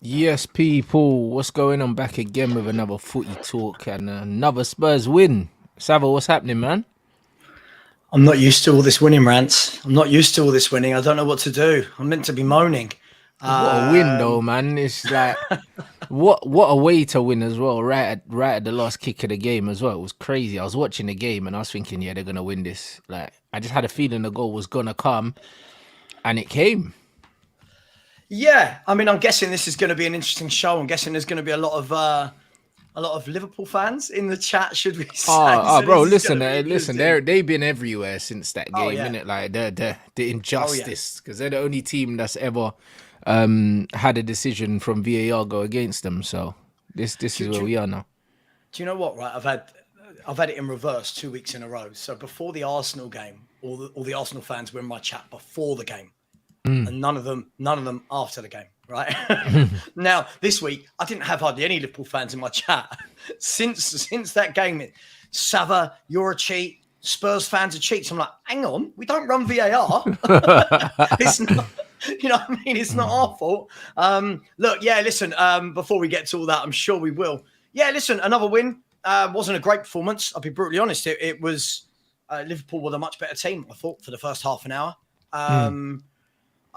Yes, people, what's going on? Back again with another footy talk and another Spurs win. Savo, what's happening, man? I'm not used to all this winning, Rants. I'm not used to all this winning. I don't know what to do. I'm meant to be moaning. What a win, though, Um, man! It's like what a way to win as well. Right at the last kick of the game as well. It was crazy. I was watching the game and I was thinking, yeah, they're gonna win this. Like I just had a feeling the goal was gonna come, and it came. yeah, I mean, I'm guessing this is going to be an interesting show. I'm guessing there's going to be a lot of Liverpool fans in the chat, should we say? So Bro, this is going listen, to be listen. interesting. They've been everywhere since that Oh game, yeah, innit? Like the oh yeah. injustice, because they're the only team that's ever had a decision from VAR go against them. So this Do, is where do, we are now. do you know what? Right, I've had it in reverse 2 weeks in a row. So before the Arsenal game, all the Arsenal fans were in my chat before the game, and none of them after the game. Right now, this week I didn't have hardly any Liverpool fans in my chat since that game. Sava, you're a cheat. Spurs fans are cheats. I'm like, hang on, we don't run VAR. It's not, you know what I mean? It's not our fault. Look, yeah, listen. Before we get to all that, I'm sure we will. Yeah, listen, another win. Wasn't a great performance. I'll be brutally honest. It was Liverpool were the much better team, I thought, for the first half an hour.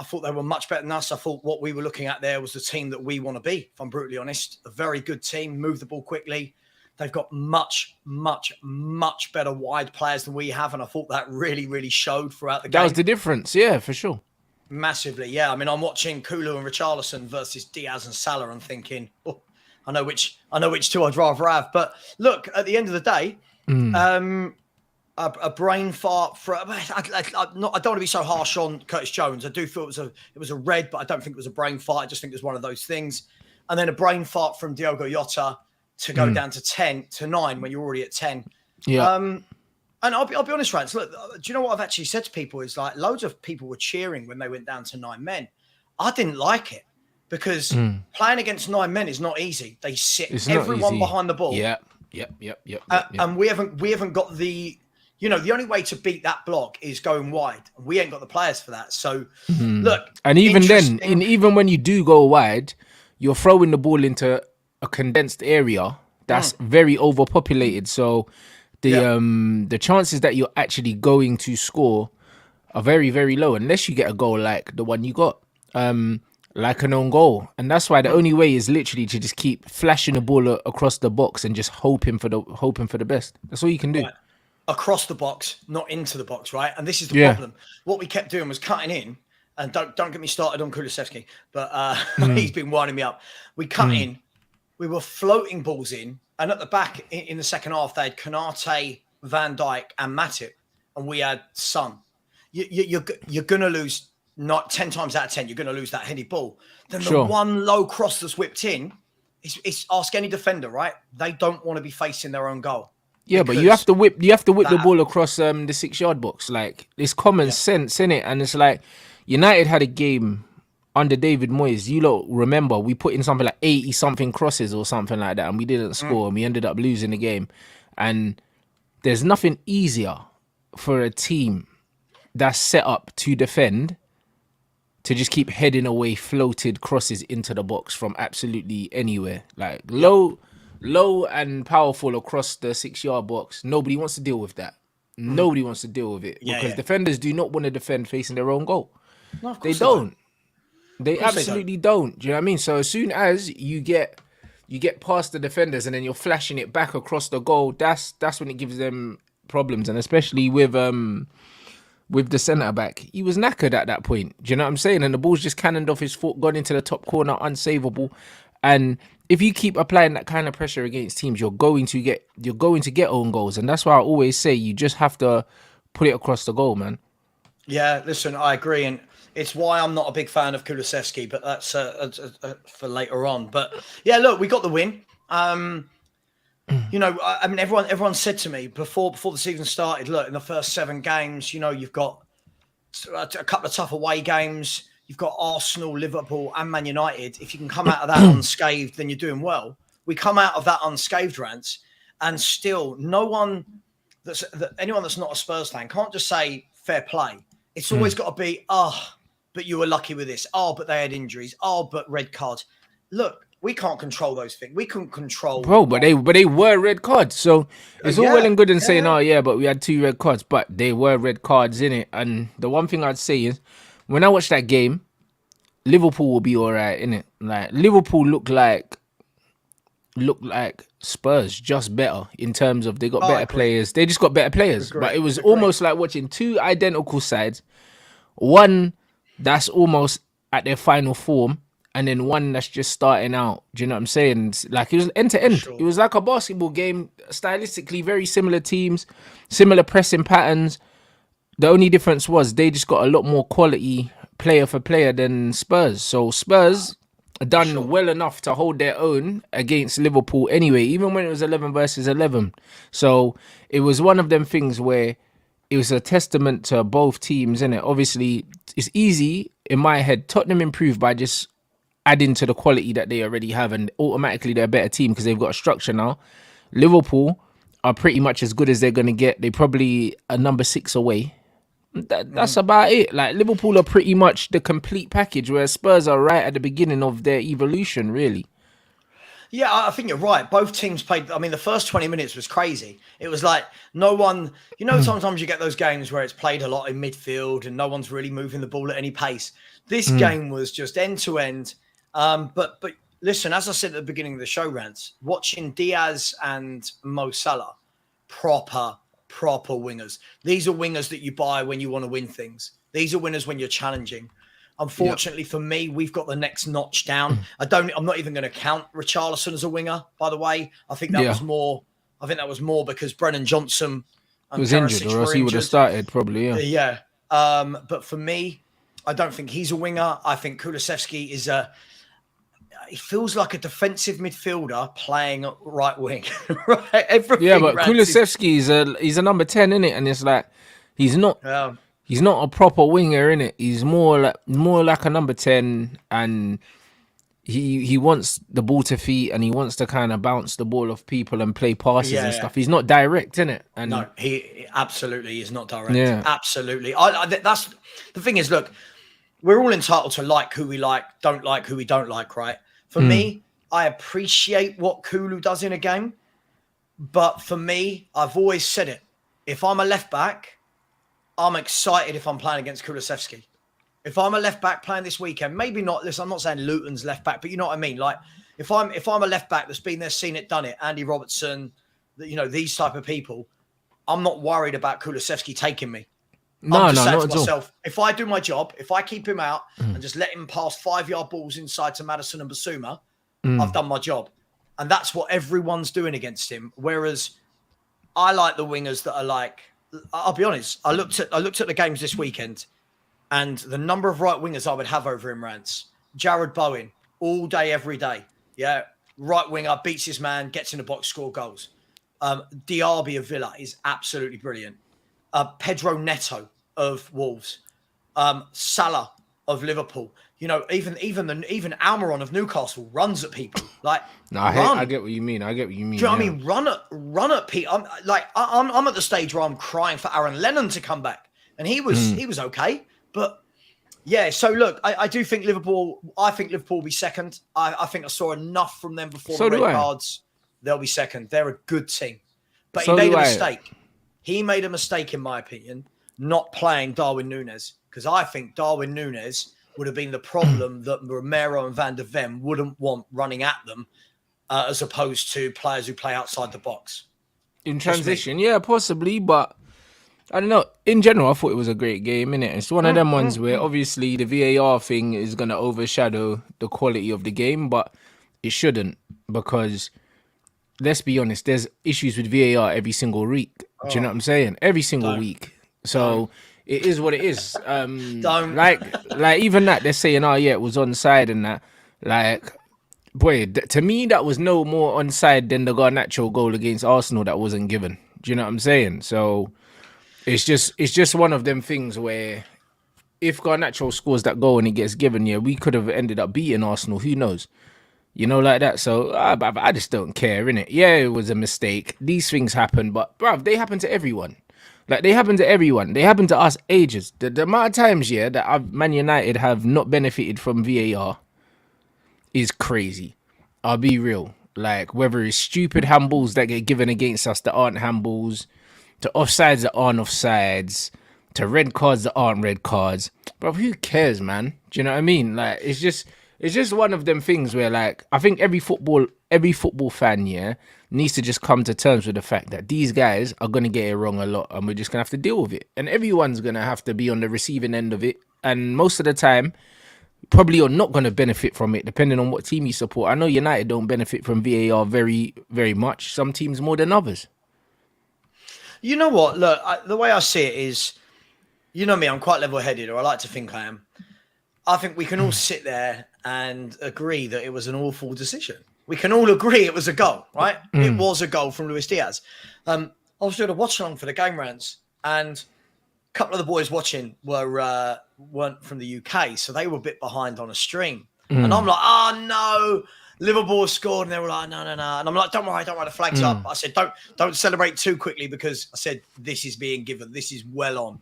I thought they were much better than us. I thought what we were looking at there was the team that we want to be, if I'm brutally honest. A very good team, move the ball quickly. They've got much, much, much better wide players than we have. And I thought that really, really showed throughout the That was game. the difference, yeah, for sure. Massively, yeah. I mean, I'm watching Kulu and Richarlison versus Diaz and Salah and thinking, oh, I know which two I'd rather have. But look, at the end of the day, a brain fart for. I don't want to be so harsh on Curtis Jones. I do feel it was a red, but I don't think it was a brain fart. I just think it was one of those things. And then a brain fart from Diogo Jota to go down to 10-9 when you're already at 10. Yeah. And I'll be honest, Rance. Look, do you know what I've actually said to people? Is like loads of people were cheering when they went down to 9 men. I didn't like it because playing against 9 men is not easy. They sit It's not everyone easy. behind the ball. Yep. And we haven't got the, the only way to beat that block is going wide. We ain't got the players for that. So look, And even then, interesting. even when you do go wide, you're throwing the ball into a condensed area that's very overpopulated. So the chances that you're actually going to score are very, very low unless you get a goal like the one you got, like an own goal. And that's why the only way is literally to just keep flashing the ball across the box and just hoping for the best. That's all you can do. Right. Across the box, not into the box, right? And this is the Yeah. problem. What we kept doing was cutting in, and don't get me started on Kulusevski, but he's been winding me up. We cut in, we were floating balls in, and at the back in the second half, they had Konate, Van Dijk, and Matip, and we had Son. You're going to lose not 10 times out of 10. You're going to lose that heady ball. Then the one low cross that's whipped in, it's ask any defender, right? They don't want to be facing their own goal. Yeah, but you have to whip the ball across the 6-yard box. Like it's common sense, innit? And it's like United had a game under David Moyes. You lot remember we put in something like 80 something crosses or something like that, and we didn't score, and we ended up losing the game. And there's nothing easier for a team that's set up to defend to just keep heading away floated crosses into the box from absolutely anywhere. Like low and powerful across the 6-yard box. Nobody wants to deal with that. Nobody wants to deal with it because defenders do not want to defend facing their own goal. No, of They course don't. They course they absolutely don't. Do you know what I mean? So as soon as you get past the defenders and then you're flashing it back across the goal, that's when it gives them problems. And especially with the centre back, he was knackered at that point. Do you know what I'm saying? And the ball's just cannoned off his foot, gone into the top corner, unsavable. And if you keep applying that kind of pressure against teams, you're going to get own goals. And that's why I always say you just have to put it across the goal, man. Yeah, listen, I agree, and it's why I'm not a big fan of Kulusevski, but that's for later on. But yeah, look, we got the win. I mean, everyone said to me before the season started, look, in the first 7 games, you've got a couple of tough away games. You've got Arsenal, Liverpool, and Man United. If you can come out of that unscathed, then you're doing well. We come out of that unscathed, Rants, and still anyone that's not a Spurs fan can't just say fair play. It's always got to be, but you were lucky with this. Oh, but they had injuries. Oh, but red cards. look, we can't control those things. We couldn't control. Bro, but they were red cards. So it's all well and good and saying, yeah. oh yeah, but we had 2 red cards, but they were red cards in it. And the one thing I'd say is, when I watch that game, Liverpool will be all right in it. Like Liverpool look like Spurs, just better in terms of they got better players. They just got better players. But it was almost like watching 2 identical sides. One that's almost at their final form, and then one that's just starting out. Do you know what I'm saying? Like, it was end to end. It was like a basketball game, stylistically very similar teams, similar pressing patterns. The only difference was they just got a lot more quality player for player than Spurs. So Spurs done well enough to hold their own against Liverpool anyway, even when it was 11 versus 11. So it was one of them things where it was a testament to both teams, innit? Obviously, it's easy in my head. Tottenham improved by just adding to the quality that they already have, and automatically they're a better team because they've got a structure now. Liverpool are pretty much as good as they're going to get. They probably are number 6 away. That's about it. Like, Liverpool are pretty much the complete package, whereas Spurs are right at the beginning of their evolution, really. Yeah, I think you're right. Both teams played. I mean, the first 20 minutes was crazy. It was like no one, sometimes you get those games where it's played a lot in midfield and no one's really moving the ball at any pace. This game was just end to end. But listen, as I said at the beginning of the show, Rants, watching Diaz and Mo Salah, proper wingers. These are wingers that you buy when you want to win things. These are winners when you're challenging. Unfortunately for me, we've got the next notch down. I'm not even going to count Richarlison as a winger, by the way. I think that was more. I think that was more because Brennan Johnson was injured, or else he would have started probably. Yeah. But for me, I don't think he's a winger. I think Kulusevski is he feels like a defensive midfielder playing right wing. Right? Everything. But Kulusevski he's a number 10, innit? And it's like he's not. He's not a proper winger, innit? He's more like a number 10, and he wants the ball to feet, and he wants to kind of bounce the ball off people and play passes and stuff. He's not direct, innit? And no, he absolutely is not direct. Yeah. Absolutely. That's the thing is, look, we're all entitled to like who we like, don't like who we don't like, right? For me, I appreciate what Kulu does in a game, but for me, I've always said it. If I'm a left back, I'm excited if I'm playing against Kulusevski. If I'm a left back playing this weekend, maybe not. Listen, I'm not saying Luton's left back, but you know what I mean. Like if I'm a left back that's been there, seen it, done it, Andy Robertson, these type of people, I'm not worried about Kulusevski taking me. I'm just saying to myself, if I do my job, if I keep him out and just let him pass 5-yard balls inside to Maddison and Basuma, I've done my job. And that's what everyone's doing against him. Whereas I like the wingers that are like, I'll be honest. I looked at the games this weekend, and the number of right wingers I would have over him, Rants. Jared Bowen, all day, every day. Yeah, right winger, beats his man, gets in the box, score goals. Diaby of Villa is absolutely brilliant. Pedro Neto of Wolves. Salah of Liverpool. Even Almiron of Newcastle runs at people. Like, I get what you mean. Do you know what I mean? Run at people. I'm at the stage where I'm crying for Aaron Lennon to come back, and he was okay. But yeah, so look, I do think Liverpool. I think Liverpool will be second. I think I saw enough from them before the red cards. They'll be second. They're a good team, but he made a mistake. He made a mistake, in my opinion, not playing Darwin Núñez, because I think Darwin Núñez would have been the problem that Romero and Van de Ven wouldn't want running at them, as opposed to players who play outside the box. In transition, yeah, possibly, but I don't know. In general, I thought it was a great game, innit? It's one of them ones where obviously the VAR thing is going to overshadow the quality of the game, but it shouldn't, because let's be honest, there's issues with VAR every single week. Do you know what I'm saying? Every single week. So it is what it is. Like even that, they're saying, oh yeah, it was onside and that. Like, boy, to me, that was no more onside than the Garnacho goal against Arsenal that wasn't given. Do you know what I'm saying? So it's just one of them things where if Garnacho scores that goal and it gets given, yeah, we could have ended up beating Arsenal. Who knows? Like that. So I just don't care, innit? Yeah, it was a mistake. These things happen, but bruv, they happen to everyone. Like, they happen to everyone. They happen to us ages. The amount of times, that Man United have not benefited from VAR is crazy. I'll be real. Like, whether it's stupid handballs that get given against us that aren't handballs, to offsides that aren't offsides, to red cards that aren't red cards. Bro, who cares, man? Do you know what I mean? Like, it's just one of them things where, like, I think every football fan, yeah, needs to just come to terms with the fact that these guys are gonna get it wrong a lot, and we're just gonna have to deal with it. And everyone's gonna have to be on the receiving end of it. And most of the time, probably you're not going to benefit from it, depending on what team you support. I know United don't benefit from VAR very, very much. Some teams more than others. You know what? Look, the way I see it is, you know me, I'm quite level-headed, or I like to think I am. I think we can all sit there and agree that it was an awful decision. We can all agree it was a goal, right? It was a goal from Luis Diaz. I was doing a watch-along for the game, Rants, and a couple of the boys watching weren't from the UK, so they were a bit behind on a stream. And I'm like, oh, no, Liverpool scored, and they were like, no. And I'm like, don't worry, the flag's up. I said, don't celebrate too quickly, because I said, this is being given. This is well on.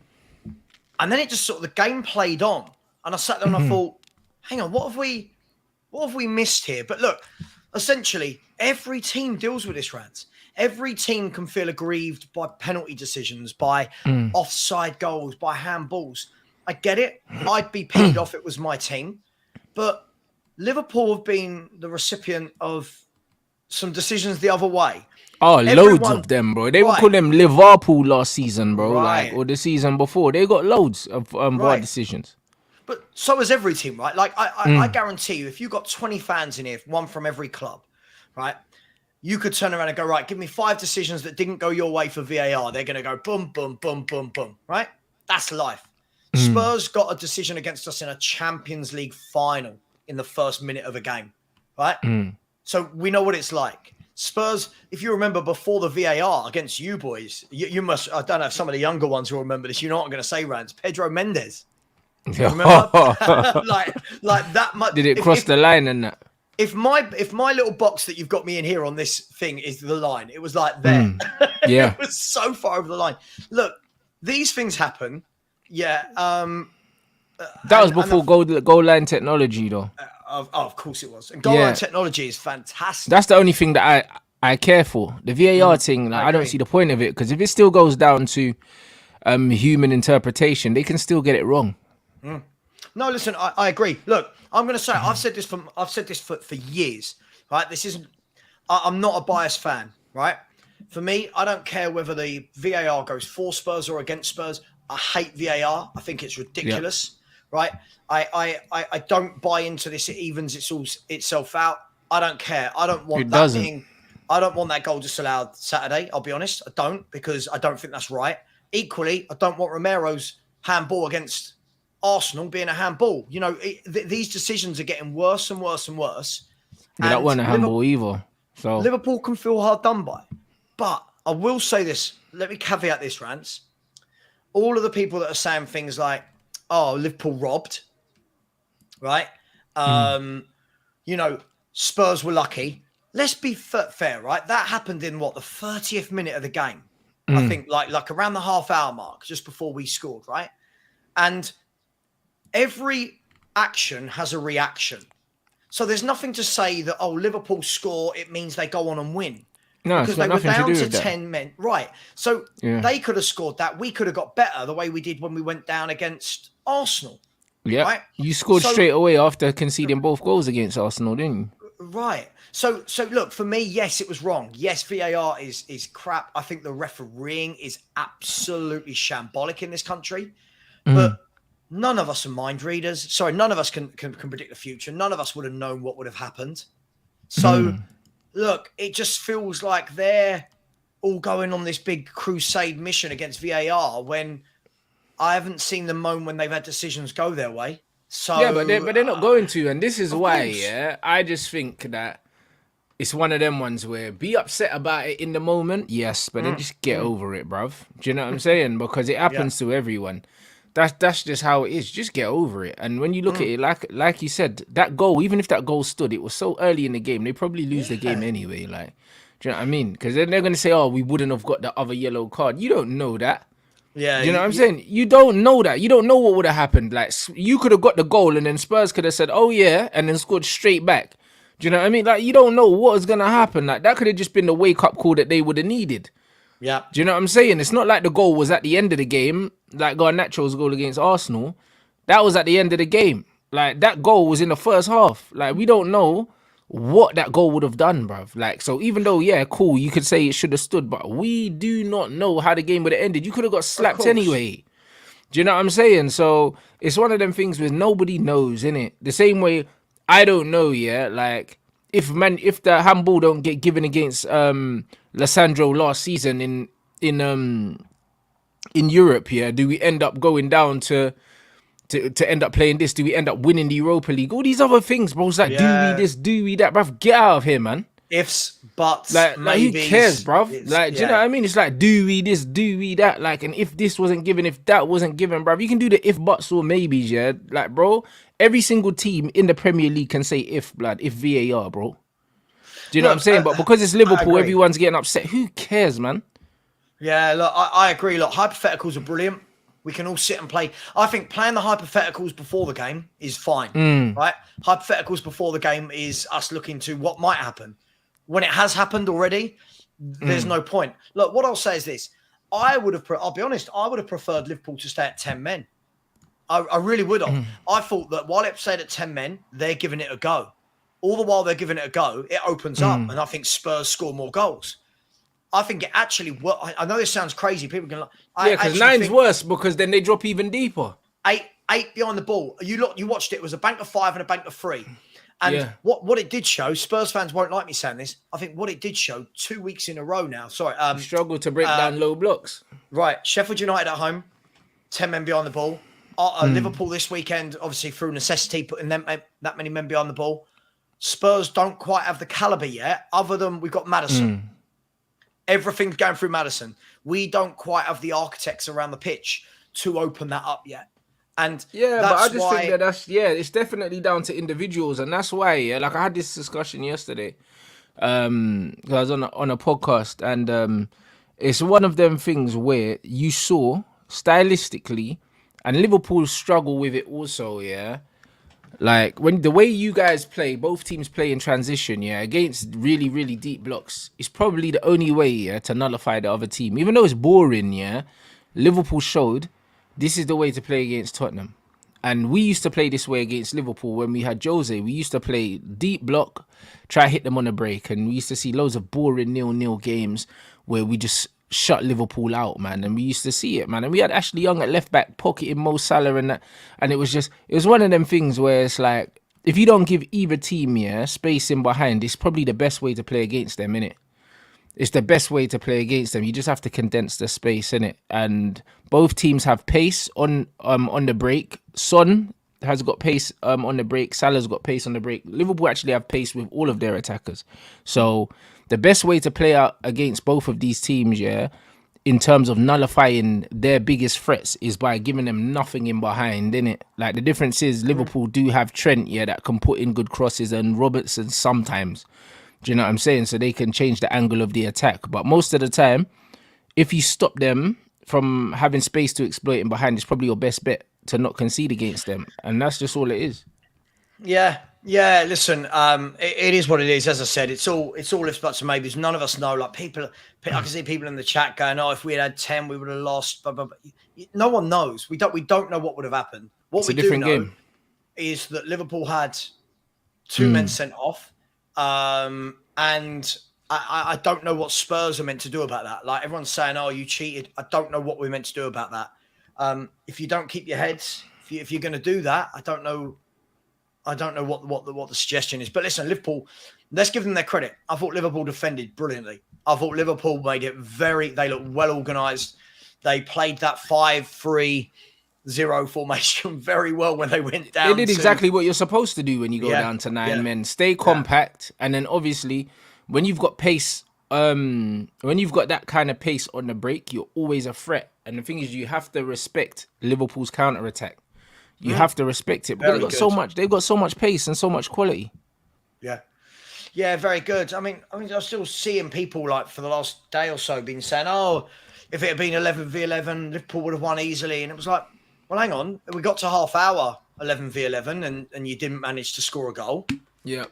And then it just sort of, the game played on. And I sat there and I thought, hang on, what have we missed here? But look, essentially, every team deals with this, Rants. Every team can feel aggrieved by penalty decisions, by offside goals, by handballs. I get it. I'd be peed off if it was my team. But Liverpool have been the recipient of some decisions the other way. Oh, loads of them, bro. They would call them Liverpool last season, bro, like, or the season before. They got loads of VAR decisions. But so has every team, right? Like, I guarantee you, if you got 20 fans in here, one from every club, right, you could turn around and go, right, give me 5 decisions that didn't go your way for VAR. They're going to go boom, boom, boom, boom, boom, right? That's life. Spurs got a decision against us in a Champions League final in the first minute of a game, right? So we know what it's like. Spurs, if you remember before the VAR against you boys, you must, I don't know if some of the younger ones will remember this, you know what I'm going to say, Rants, Pedro Mendes. Remember? like that much. Did it cross the line and that? If my little box that you've got me in here on this thing is the line, it was like there. Yeah. It was so far over the line. Look, these things happen. Yeah. That was before goal line technology, though. Of course it was. And goal line technology is fantastic. That's the only thing that I care for. The VAR thing, like, I don't see the point of it, because if it still goes down to human interpretation, they can still get it wrong. No, listen, I agree. Look, I'm going to say, I've said this for years, right? This isn't, I'm not a biased fan, right? For me, I don't care whether the VAR goes for Spurs or against Spurs. I hate VAR. I think it's ridiculous, right? I don't buy into this. It evens itself out. I don't care. I don't want I don't want that goal disallowed Saturday. I'll be honest. I don't, because I don't think that's right. Equally, I don't want Romero's handball against Arsenal being a handball. You know, these decisions are getting worse and worse and worse. Yeah, that wasn't a handball either. So Liverpool can feel hard done by. But I will say this. Let me caveat this, Rants. All of the people that are saying things like, oh, Liverpool robbed, right? You know, Spurs were lucky. Let's be fair, right? That happened in the 30th minute of the game. I think like around the half-hour mark, just before we scored, right? And every action has a reaction. So there's nothing to say that, oh, Liverpool score, it means they go on and win. No, because they were down to 10 men. Right. So they could have scored that. We could have got better the way we did when we went down against Arsenal. Yeah. Right? You scored straight away after conceding both goals against Arsenal, didn't you? Right. So look, for me, yes, it was wrong. Yes, VAR is crap. I think the refereeing is absolutely shambolic in this country. But none of us are mind readers. Sorry, none of us can predict the future. None of us would have known what would have happened. So, look, it just feels like they're all going on this big crusade mission against VAR when I haven't seen them moan when they've had decisions go their way. So yeah, but they're not going to, and this is why. I just think that it's one of them ones where be upset about it in the moment, yes, but then just get over it, bruv. Do you know what I'm saying? Because it happens to everyone. That's just how it is. Just get over it. And when you look at it, like you said, that goal, even if that goal stood, it was so early in the game, they probably lose the game anyway. Like, do you know what I mean? Because then they're going to say, oh, we wouldn't have got the other yellow card. You don't know that. Yeah, Do you know what I'm saying? You don't know that. You don't know what would have happened. Like, you could have got the goal and then Spurs could have said, oh yeah, and then scored straight back. Do you know what I mean? Like, you don't know what is going to happen. Like, that could have just been the wake-up call that they would have needed. yeah. Do you know what I'm saying? It's not like the goal was at the end of the game, like Garnacho's goal against Arsenal. That was at the end of the game. Like, that goal was in the first half. Like, we don't know what that goal would have done, bruv. Like, so even though, yeah, cool, you could say it should have stood, but we do not know how the game would have ended. You could have got slapped anyway. Do you know what I'm saying? So it's one of them things where nobody knows, innit? The same way I don't know, yeah, like if the handball don't get given against Lissandro last season in Europe, yeah, do we end up going down to end up playing this? Do we end up winning the Europa League? All these other things, bro. It's like, do we this, do we that, bruv? Get out of here, man. Ifs, buts, like who cares, bruv? Like, do you know what I mean? It's like, do we this, do we that? Like, and if this wasn't given, if that wasn't given, bruv, you can do the if, buts, or maybes, yeah? Like, bro, every single team in the Premier League can say if VAR, bro. Do you know what I'm saying? But because it's Liverpool, everyone's getting upset. Who cares, man? Yeah, look, I agree. Look, hypotheticals are brilliant. We can all sit and play. I think playing the hypotheticals before the game is fine, right? Hypotheticals before the game is us looking to what might happen. When it has happened already, there's no point. Look, what I'll say is this. I'll be honest, I would have preferred Liverpool to stay at 10 men. I really would have. I thought that while it stayed at 10 men, they're giving it a go. All the while they're giving it a go, it opens up, and I think Spurs score more goals. I think it actually. I know this sounds crazy. People can. Because 9's worse because then they drop even deeper. Eight behind the ball. You watched it. It was a bank of 5 and a bank of 3. And what it did show, Spurs fans won't like me saying this. I think what it did show 2 weeks in a row now. Sorry, struggle to break down low blocks. Right, Sheffield United at home, 10 men behind the ball. Liverpool this weekend, obviously through necessity, putting that many men behind the ball. Spurs don't quite have the caliber yet. Other than we've got Maddison. Everything's going through Maddison. We don't quite have the architects around the pitch to open that up yet. And but I just think that it's definitely down to individuals, and that's why, like I had this discussion yesterday, because I was on a podcast, and it's one of them things where you saw stylistically, and Liverpool struggle with it also, yeah. Like when the way you guys play, both teams play in transition, yeah, against really, really deep blocks, it's probably the only way, yeah, to nullify the other team. Even though it's boring, yeah, Liverpool showed this is the way to play against Tottenham. And we used to play this way against Liverpool when we had Jose. We used to play deep block, try hit them on a break, and we used to see loads of boring 0-0 games where we just shut Liverpool out, man. And we used to see it, man. And we had Ashley Young at left back, pocketing Mo Salah and that. And it was one of them things where it's like, if you don't give either team, yeah, space in behind, it's probably the best way to play against them, innit? It's the best way to play against them. You just have to condense the space, innit? And both teams have pace on the break. Son has got pace on the break. Salah's got pace on the break. Liverpool actually have pace with all of their attackers. So the best way to play out against both of these teams, yeah, in terms of nullifying their biggest threats, is by giving them nothing in behind, innit? Like, the difference is Liverpool do have Trent, yeah, that can put in good crosses, and Robertson sometimes. Do you know what I'm saying? So they can change the angle of the attack. But most of the time, if you stop them from having space to exploit in behind, it's probably your best bet to not concede against them. And that's just all it is. Yeah. Listen, it is what it is. As I said, it's all ifs, buts, and maybes. None of us know. Like I can see people in the chat going, "Oh, if we had 10, we would have lost." Blah, blah, blah. No one knows. We don't know what would have happened. What we do know is that Liverpool had 2 men sent off. And I don't know what Spurs are meant to do about that. Like, everyone's saying, "Oh, you cheated." I don't know what we're meant to do about that. If you don't keep your heads, if you're going to do that, I don't know what the suggestion is. But listen, Liverpool, let's give them their credit. I thought Liverpool defended brilliantly. I thought Liverpool made it they looked well organised. They played that 5-3-0 formation very well when they went down. They did exactly what you're supposed to do when you go down to 9 men. Stay compact, and then obviously when you've got pace, when you've got that kind of pace on the break, you're always a threat. And the thing is, you have to respect Liverpool's counter-attack. You have to respect it because they've got so much pace and so much quality. Yeah, very good. I mean, I'm still seeing people, like, for the last day or so been saying, "Oh, if it had been 11v11, Liverpool would have won easily. And it was like, well, hang on, we got to half hour 11v11, and you didn't manage to score a goal. Yeah.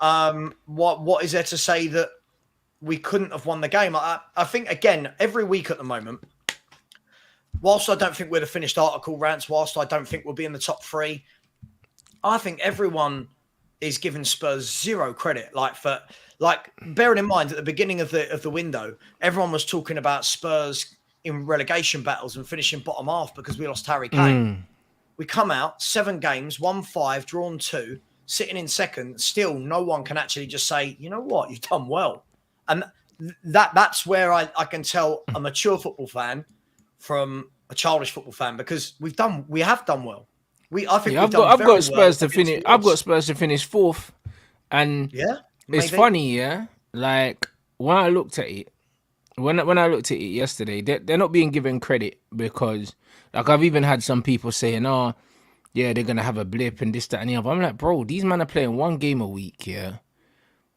What is there to say that we couldn't have won the game? I think, again, every week at the moment, whilst I don't think we're the finished article, Rants, whilst I don't think we'll be in the top 3, I think everyone is giving Spurs zero credit. Bearing in mind at the beginning of the window, everyone was talking about Spurs in relegation battles and finishing bottom half because we lost Harry Kane. We come out 7 games, won 5, drawn 2, sitting in second. Still, no one can actually just say, you know what, you've done well. And that's where I can tell a mature football fan from a childish football fan, because we have done well. I've got Spurs to finish. I've got Spurs to finish 4th, and it's funny, like when I looked at it, when I looked at it yesterday, they're not being given credit because, like, I've even had some people saying, "Oh, yeah, they're gonna have a blip and this, that, and the other." I'm like, bro, these men are playing 1 game a week,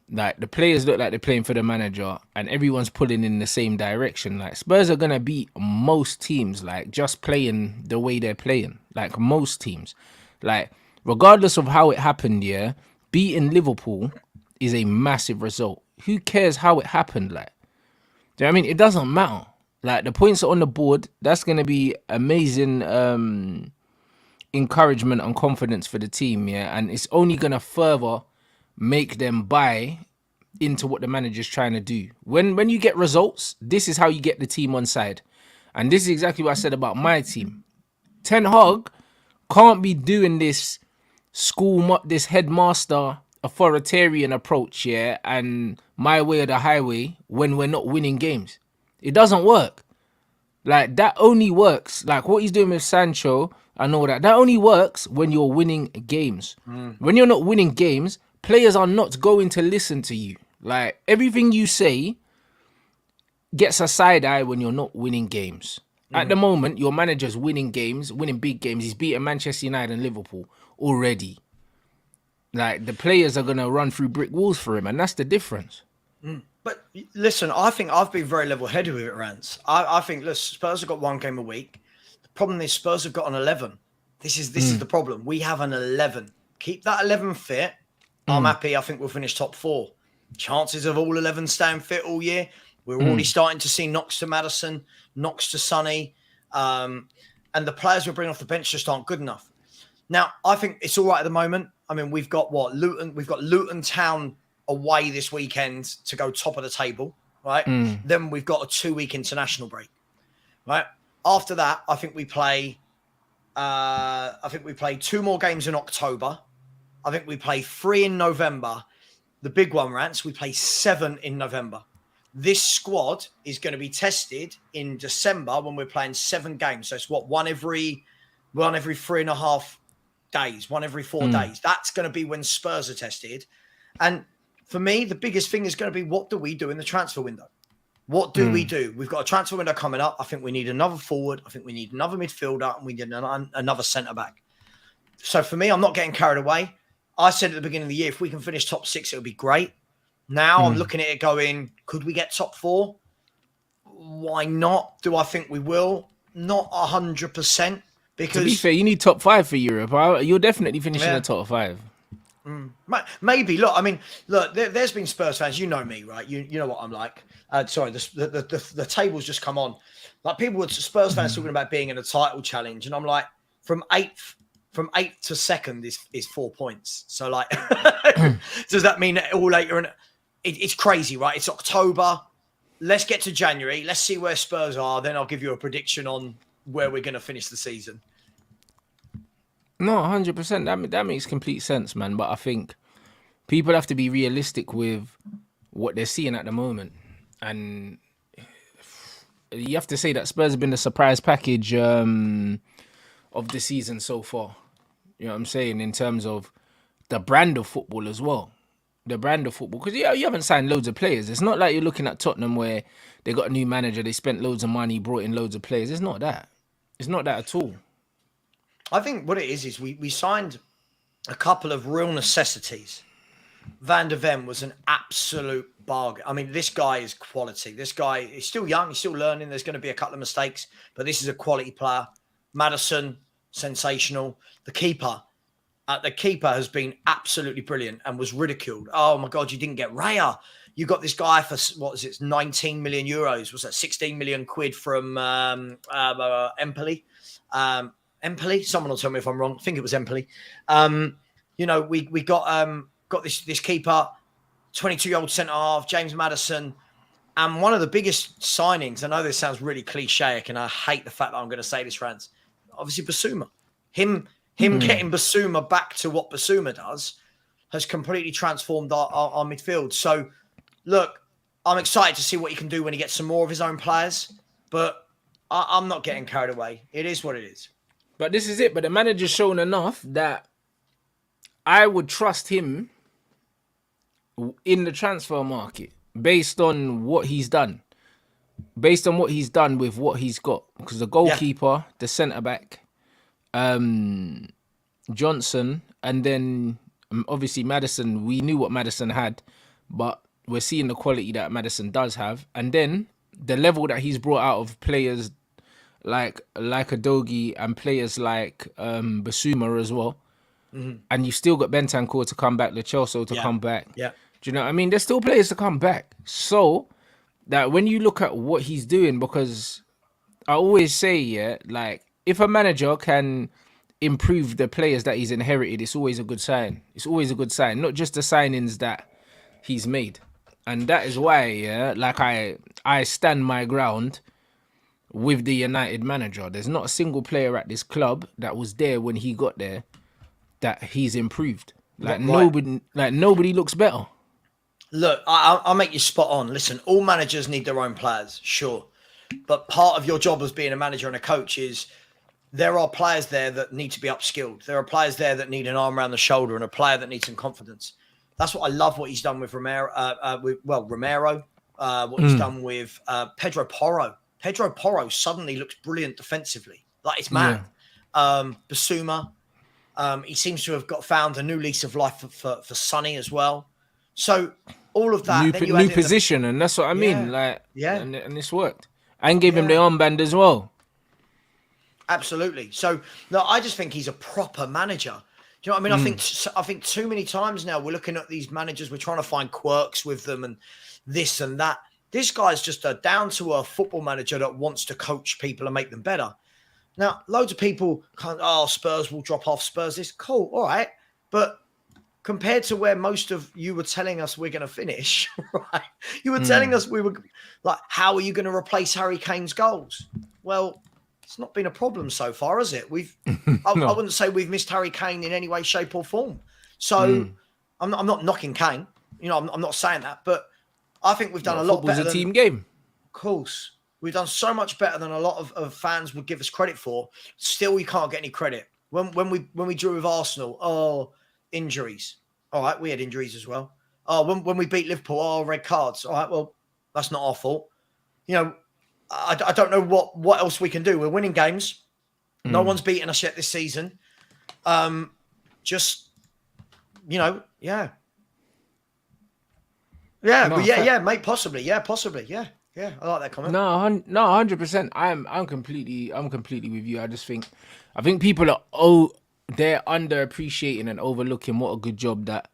Like, the players look like they're playing for the manager, and everyone's pulling in the same direction. Like, Spurs are gonna beat most teams, like, just playing the way they're playing. Like, most teams, like, regardless of how it happened, beating Liverpool is a massive result. Who cares how it happened? Like, do you know what I mean? It doesn't matter. Like, the points are on the board. That's gonna be amazing encouragement and confidence for the team, and it's only gonna further make them buy into what the manager's trying to do. When you get results, this is how you get the team on side. And this is exactly what I said about my team. Ten Hag can't be doing this this headmaster authoritarian approach, and my way or the highway when we're not winning games. It doesn't work. Like, that only works. Like, what he's doing with Sancho and all that only works when you're winning games. When you're not winning games, players are not going to listen to you. Like, everything you say gets a side eye when you're not winning games. At the moment, your manager's winning games, winning big games. He's beaten Manchester United and Liverpool already. Like, the players are going to run through brick walls for him, and that's the difference. But listen, I think I've been very level-headed with it, Rants. I think, look, Spurs have got 1 game a week. The problem is Spurs have got an 11. This is the problem. We have an 11. Keep that 11 fit. I'm happy. I think we'll finish top 4. Chances of all 11 staying fit all year. We're already starting to see knocks to Maddison, knocks to Sonny. And the players we're bringing off the bench just aren't good enough. Now, I think it's all right at the moment. I mean, we've got Luton. We've got Luton Town away this weekend to go top of the table, right? Then we've got a 2-week international break, right? After that, I think we play 2 more games in October. I think we play 3 in November. The big one, Rants, we play 7 in November. This squad is going to be tested in December when we're playing 7 games. So it's one every 3.5 days, 1 every 4 days. That's going to be when Spurs are tested. And for me, the biggest thing is going to be, what do we do in the transfer window? What do we do? We've got a transfer window coming up. I think we need another forward. I think we need another midfielder, and we need another centre-back. So for me, I'm not getting carried away. I said at the beginning of the year, if we can finish top 6, it would be great. Now I'm looking at it going, could we get top 4? Why not? Do I think we will? Not 100%. Because, to be fair, you need top 5 for Europe. You're definitely finishing the top 5. Maybe. Look, I mean, there's been Spurs fans. You know me, right? You know what I'm like. Sorry, the table's just come on. Like, people were Spurs fans talking about being in a title challenge, and I'm like, from eighth to second is 4 points. So, like, does that mean that all 8 are in? It's crazy, right? It's October. Let's get to January. Let's see where Spurs are. Then I'll give you a prediction on where we're going to finish the season. No, 100%. That makes complete sense, man. But I think people have to be realistic with what they're seeing at the moment. And you have to say that Spurs have been the surprise package of the season so far. You know what I'm saying? In terms of the brand of football as well. The brand of football. Because you haven't signed loads of players. It's not like you're looking at Tottenham where they got a new manager, they spent loads of money, brought in loads of players. It's not that. It's not that at all. I think what it is we signed a couple of real necessities. Van der Ven was an absolute bargain. I mean, this guy is quality. This guy is still young. He's still learning. There's going to be a couple of mistakes, but this is a quality player. Madison, sensational. The keeper has been absolutely brilliant and was ridiculed. Oh my God, you didn't get Raya. You got this guy for, what is it, 19 million euros. Was that 16 million quid from Empoli? Empoli? Someone will tell me if I'm wrong. I think it was Empoli. We got this keeper, 22-year-old centre-half, James Madison. And one of the biggest signings, I know this sounds really cliche, and I hate the fact that I'm going to say this, Rants, obviously Basuma. Him getting Basuma back to what Basuma does has completely transformed our midfield. So, look, I'm excited to see what he can do when he gets some more of his own players, but I'm not getting carried away. It is what it is. But this is it. But the manager's shown enough that I would trust him in the transfer market based on what he's done. Based on what he's done with what he's got. Because the goalkeeper, the centre-back, Johnson, and then obviously Maddison, we knew what Maddison had, but we're seeing the quality that Maddison does have. And then the level that he's brought out of players like Adogi and players like Basuma as well. Mm-hmm. And you still got Bentancur to come back, Lo Celso to come back. Yeah. Do you know what I mean? There's still players to come back. So that when you look at what he's doing, because I always say, like, if a manager can improve the players that he's inherited, it's always a good sign. It's always a good sign, not just the signings that he's made. And that is why, like I stand my ground with the United manager. There's not a single player at this club that was there when he got there that he's improved. Like nobody looks better. Look, I'll make you spot on. Listen, all managers need their own players, sure. But part of your job as being a manager and a coach is there are players there that need to be upskilled. There are players there that need an arm around the shoulder and a player that needs some confidence. That's what I love what he's done with Romero. What he's done with Pedro Porro. Pedro Porro suddenly looks brilliant defensively. Like, it's mad. Yeah. Basuma, he seems to have found a new lease of life for Sonny as well. So all of that. New position, and that's what I mean. And this worked. And gave him the armband as well. Absolutely. So no, I just think he's a proper manager. Do you know what I mean? I think too many times now we're looking at these managers, we're trying to find quirks with them and this and that. This guy's just a down-to-earth football manager that wants to coach people and make them better. Now, loads of people can't, Spurs will drop off. Spurs is cool. All right. But compared to where most of you were telling us we're going to finish, right? You were telling us we were like, how are you going to replace Harry Kane's goals? Well, it's not been a problem so far, has it? I wouldn't say we've missed Harry Kane in any way, shape or form. So I'm not knocking Kane. You know, I'm not saying that, but I think we've done a lot better. It was a team game. Of course. We've done so much better than a lot of fans would give us credit for. Still, we can't get any credit. When we drew with Arsenal, injuries. All right, we had injuries as well. When we beat Liverpool, red cards. All right, well, that's not our fault. You know, I don't know what else we can do. We're winning games. No one's beaten us yet this season. Just, you know, yeah. Yeah, mate, possibly. Yeah, possibly. Yeah. Yeah, I like that comment. No, 100%. I'm completely with you. I think people are they're underappreciating and overlooking what a good job that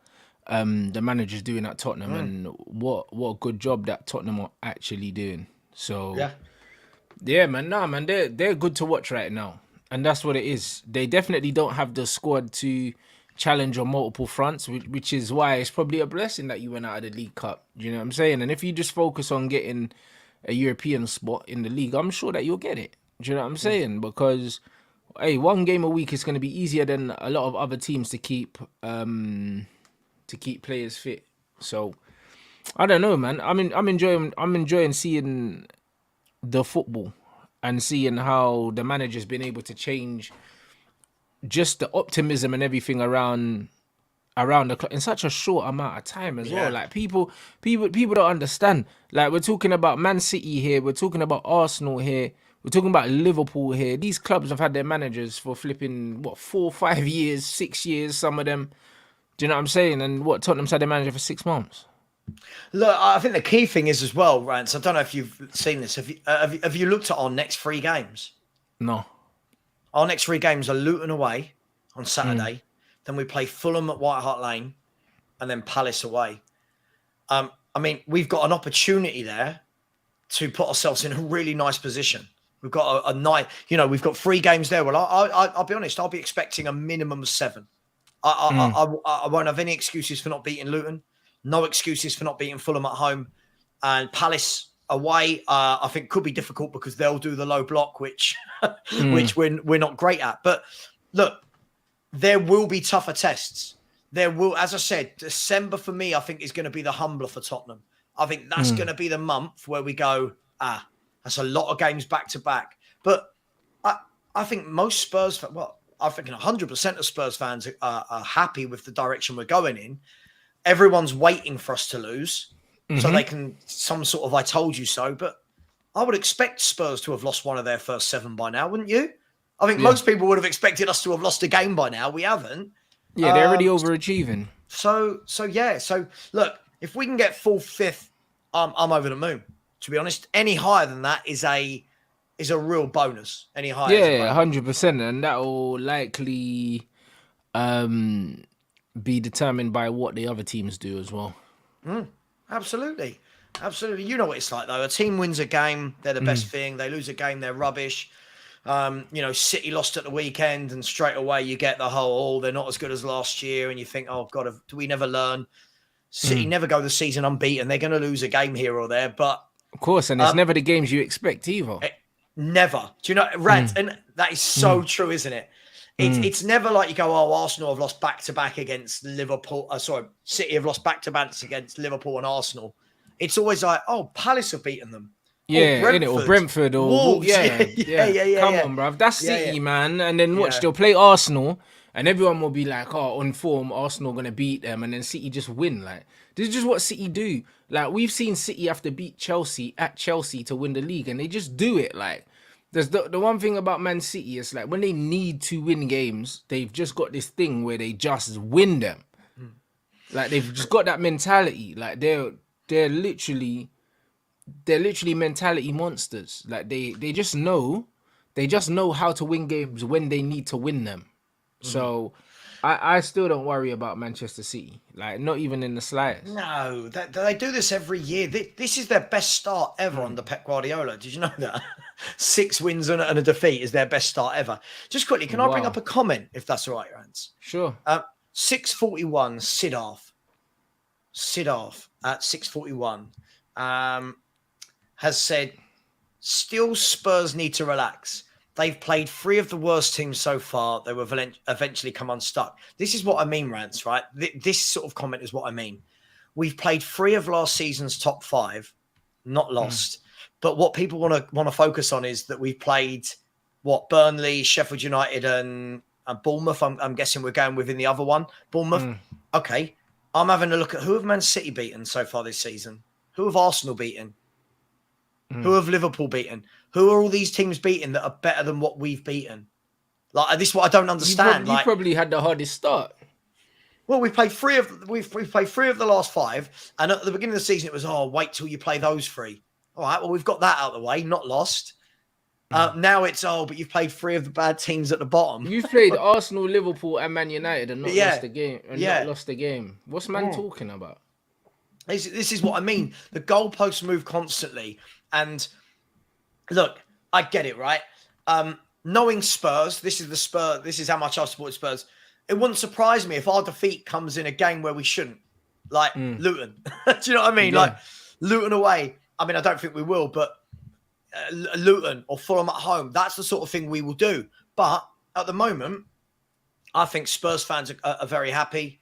the manager's doing at Tottenham and what a good job that Tottenham are actually doing. So man, they're good to watch right now, and that's what it is. They definitely don't have the squad to challenge on multiple fronts, which is why it's probably a blessing that you went out of the League Cup. Do you know what I'm saying? And if you just focus on getting a European spot in the league, I'm sure that you'll get it. Do you know what I'm saying? Because, hey, one game a week is going to be easier than a lot of other teams to keep players fit. So, I don't know, man. I'm enjoying seeing the football and seeing how the manager's been able to change just the optimism and everything around the club in such a short amount of time as well. Like people don't understand. Like, we're talking about Man City here, we're talking about Arsenal here, we're talking about Liverpool here. These clubs have had their managers for flipping 4, 5 years, 6 years, some of them. Do you know what I'm saying? And Tottenham's had their manager for 6 months. Look, I think the key thing is as well, Rance. I don't know if you've seen this. Have you looked at our next 3 games? No. Our next 3 games are Luton away on Saturday. Then we play Fulham at White Hart Lane, and then Palace away. I mean, we've got an opportunity there to put ourselves in a really nice position. We've got a night, we've got 3 games there. Well, I'll be honest, I'll be expecting a minimum of 7. I won't have any excuses for not beating Luton. No excuses for not beating Fulham at home. And Palace away, I think could be difficult because they'll do the low block, which we're not great at. But look, there will be tougher tests. There will, as I said, December for me, I think is going to be the humbler for Tottenham. I think that's going to be the month where we go, that's a lot of games back to back. But I think most Spurs, I think 100% of Spurs fans are happy with the direction we're going in. Everyone's waiting for us to lose so they can some sort of I told you so. But I would expect Spurs to have lost one of their first 7 by now, wouldn't you? I think most people would have expected us to have lost a game by now. We haven't. Yeah, they're already overachieving. So yeah. So look, if we can get 4th, 5th, I'm over the moon. To be honest, any higher than that is a real bonus. Any higher, yeah, 100%, and that will likely be determined by what the other teams do as well. Absolutely. You know what it's like though. A team wins a game, they're the best thing. They lose a game, they're rubbish. City lost at the weekend, and straight away you get the whole, they're not as good as last year, and you think, oh God, do we never learn? City never go the season unbeaten. They're going to lose a game here or there, but of course, and it's never the games you expect either. Never. Do you know, Rant? And that is so true, isn't it? It's never like you go, oh, Arsenal have lost back-to-back against Liverpool. City have lost back-to-backs against Liverpool and Arsenal. It's always like, oh, Palace have beaten them. Yeah, or Brentford or Wolves. Yeah. Come on, bruv. That's City, man. And then watch, they'll play Arsenal, and everyone will be like, oh, on form, Arsenal going to beat them, and then City just win. Like, this is just what City do. Like, we've seen City have to beat Chelsea at Chelsea to win the league, and they just do it. Like, there's the one thing about Man City is like when they need to win games, they've just got this thing where they just win them. Like, they've just got that mentality. Like, they're literally mentality monsters. Like, they just know how to win games when they need to win them. So I still don't worry about Manchester City, like not even in the slightest. No, they do this every year. This is their best start ever under Pep Guardiola. Did you know that? 6 wins and a defeat is their best start ever. Just quickly, can I bring up a comment, if that's all right, Rance? Sure. 641, Siddharth at 641 has said, still Spurs need to relax. They've played 3 of the worst teams so far. They will eventually come unstuck. This is what I mean, Rance, right? This sort of comment is what I mean. We've played 3 of last season's top 5, not lost. But what people want to focus on is that we've played, Burnley, Sheffield United and Bournemouth. I'm guessing we're going within the other one. Bournemouth. Okay. I'm having a look at who have Man City beaten so far this season. Who have Arsenal beaten? Who have Liverpool beaten? Who are all these teams beaten that are better than what we've beaten? Like, this is what I don't understand. You probably had the hardest start. Well, we've played 3 of the last 5, and at the beginning of the season it was, wait till you play those 3. All right, well, we've got that out of the way, not lost. Now it's, but you've played 3 of the bad teams at the bottom. You've played Arsenal, Liverpool, and Man United, and not lost the game. Not lost the game. What's man talking about? This is what I mean. The goalposts move constantly. And look, I get it, right? Knowing Spurs, this is how much I support Spurs. It wouldn't surprise me if our defeat comes in a game where we shouldn't. Like Luton. Do you know what I mean? Yeah. Like Luton away. I mean, I don't think we will, but Luton or Fulham at home, that's the sort of thing we will do. But at the moment, I think Spurs fans are very happy.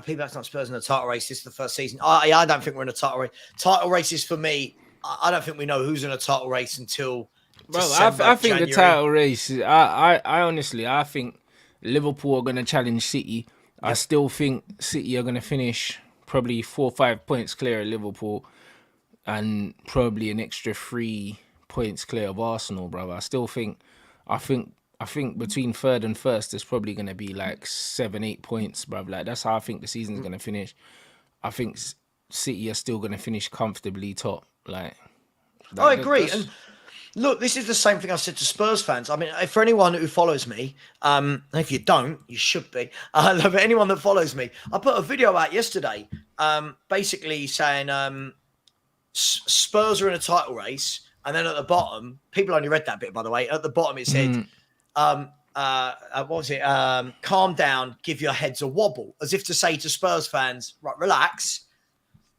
People that's not Spurs in the title race. This is the first season. I don't think we're in a title race. Title races for me, I don't think we know who's in a title race until December, I think January. The title race, I honestly, I think Liverpool are going to challenge City. I still think City are going to finish probably 4 or 5 points clear of Liverpool and probably an extra 3 points clear of Arsenal, brother. I think between 3rd and 1st, there's probably going to be like 7, 8 points, bruv. Like, that's how I think the season's going to finish. I think City are still going to finish comfortably top. I agree. And look, this is the same thing I said to Spurs fans. I mean, for anyone who follows me, if you don't, you should be. But anyone that follows me, I put a video out yesterday, basically saying Spurs are in a title race, and then at the bottom, people only read that bit, by the way. At the bottom, it said, what was it? Calm down, give your heads a wobble, as if to say to Spurs fans, right, relax.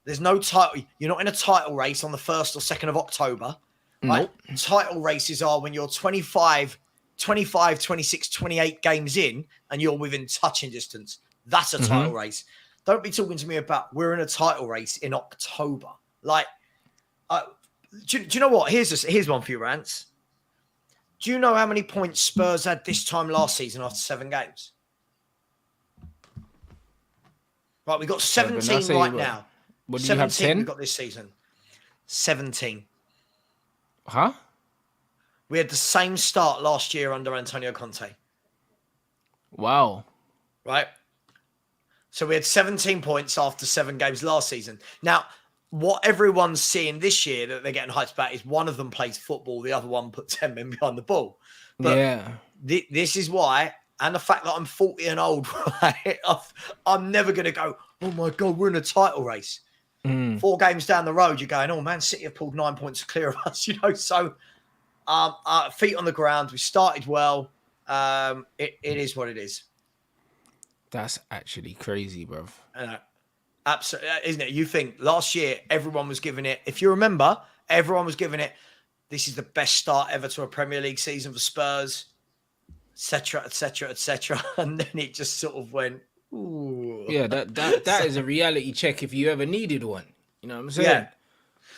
There's no title. You're not in a title race on the 1st or 2nd of October. Right? Nope. Title races are when you're 25, 26, 28 games in and you're within touching distance. That's a title race. Don't be talking to me about we're in a title race in October. Do you know what? Here's one for you, Rants. Do you know how many points Spurs had this time last season after 7 games? Right, we've got 17 right now. What do you have, 10? We've got this season. 17. Huh? We had the same start last year under Antonio Conte. Wow. Right? So we had 17 points after 7 games last season. Now, what everyone's seeing this year that they're getting hyped about is one of them plays football, the other one put 10 men behind the ball. But yeah. This is why, and the fact that I'm 40 and old, right? I'm never going to go, oh my God, we're in a title race. 4 games down the road, you're going, oh, Man City have pulled 9 points clear of us, So, feet on the ground. We started well. It is what it is. That's actually crazy, bruv. Absolutely, isn't it? You think last year everyone was giving it, if you remember, everyone was giving it, this is the best start ever to a Premier League season for Spurs, etc., etc., etc. And then it just sort of went, ooh. Yeah, that is a reality check if you ever needed one. You know what I'm saying? Yeah.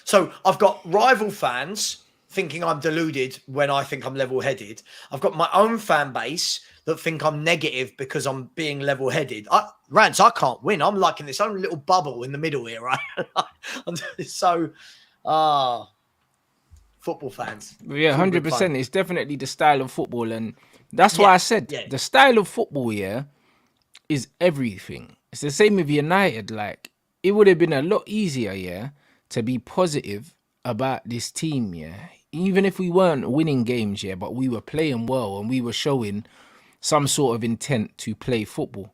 So I've got rival fans thinking I'm deluded when I think I'm level-headed. I've got my own fan base that think I'm negative because I'm being level-headed. Rants, I can't win. I'm like in this own little bubble in the middle here, right? So, football fans. Yeah, 100%. It's definitely the style of football. And that's why I said the style of football, is everything. It's the same with United. It would have been a lot easier, to be positive about this team, even if we weren't winning games, but we were playing well and we were showing some sort of intent to play football.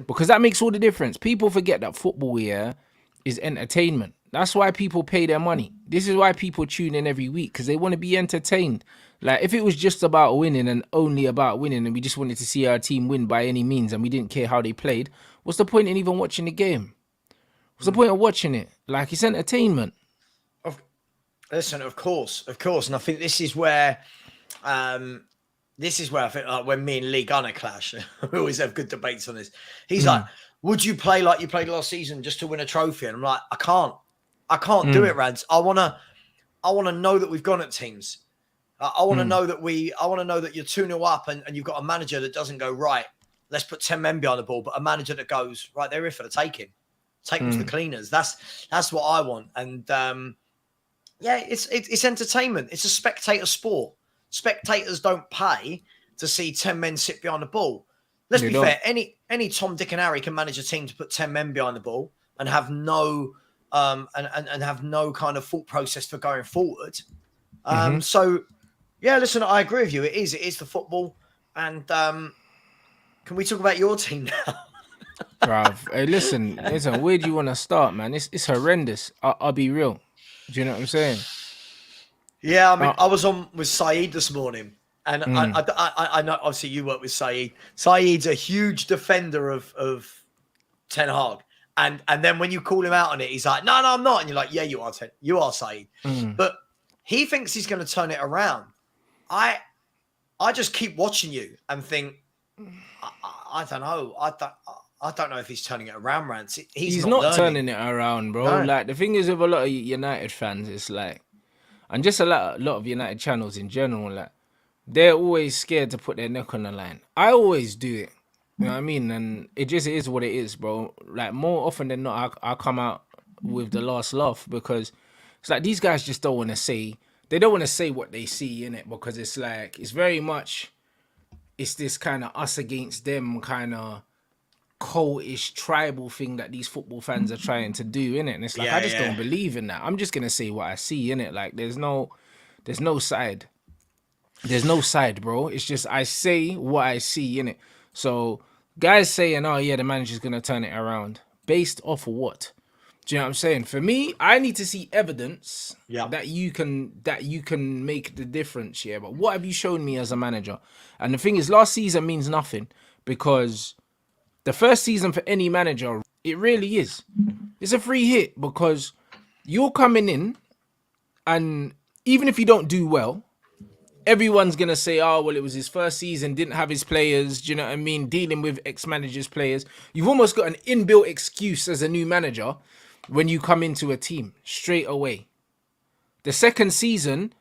Because that makes all the difference. People forget that football, is entertainment. That's why people pay their money. This is why people tune in every week, because they want to be entertained. If it was just about winning and only about winning and we just wanted to see our team win by any means and we didn't care how they played, what's the point in even watching the game? What's the point of watching it? It's entertainment. Listen, of course. And I think this is where I think when me and Lee Gunner clash, we always have good debates on this. He's like, would you play like you played last season just to win a trophy? And I'm like, I can't do it, Rads. I want to know that we've gone at teams. I want to know that you're 2-0 up and you've got a manager that doesn't go, right, let's put 10 men behind the ball, but a manager that goes, right, they're here for the taking. Take them to the cleaners. That's what I want. And it's entertainment. It's a spectator sport. Spectators don't pay to see 10 men sit behind the ball. Let's be fair. Any Tom, Dick, and Harry can manage a team to put 10 men behind the ball and have no and have no kind of thought process for going forward. So, listen, I agree with you. It is the football. And can we talk about your team now? Bruv, hey, listen, where do you want to start, man? It's horrendous. I'll be real. Do you know what I'm saying? Yeah, I mean, I was on with Saeed this morning, and I know, obviously, you work with Saeed. Saeed's a huge defender of Ten Hag. And then when you call him out on it, he's like, no, I'm not. And you're like, yeah, you are Saeed. But he thinks he's going to turn it around. I just keep watching you and think, I don't know. I don't know if he's turning it around, Rants. He's not turning it around, bro. No. The thing is with a lot of United fans, it's and just a lot of United channels in general, they're always scared to put their neck on the line. I always do it. You know what I mean? And it just is what it is, bro. More often than not, I come out with the last laugh because it's these guys just don't want to say, what they see in it, because it's very much, it's this kind of us against them kind of cultish tribal thing that these football fans are trying to do, innit? And it's like I just don't believe in that. I'm just gonna say what I see, innit? Like there's no side. There's no side, bro. It's just I say what I see, innit? So guys saying, oh yeah, the manager's gonna turn it around. Based off of what? Do you know what I'm saying? For me, I need to see evidence that you can make the difference, yeah. But what have you shown me as a manager? And the thing is, last season means nothing because the first season for any manager, it really is. It's a free hit because you're coming in and even if you don't do well, everyone's going to say, oh, well, it was his first season, didn't have his players, do you know what I mean? Dealing with ex-managers' players. You've almost got an inbuilt excuse as a new manager when you come into a team straight away. The second season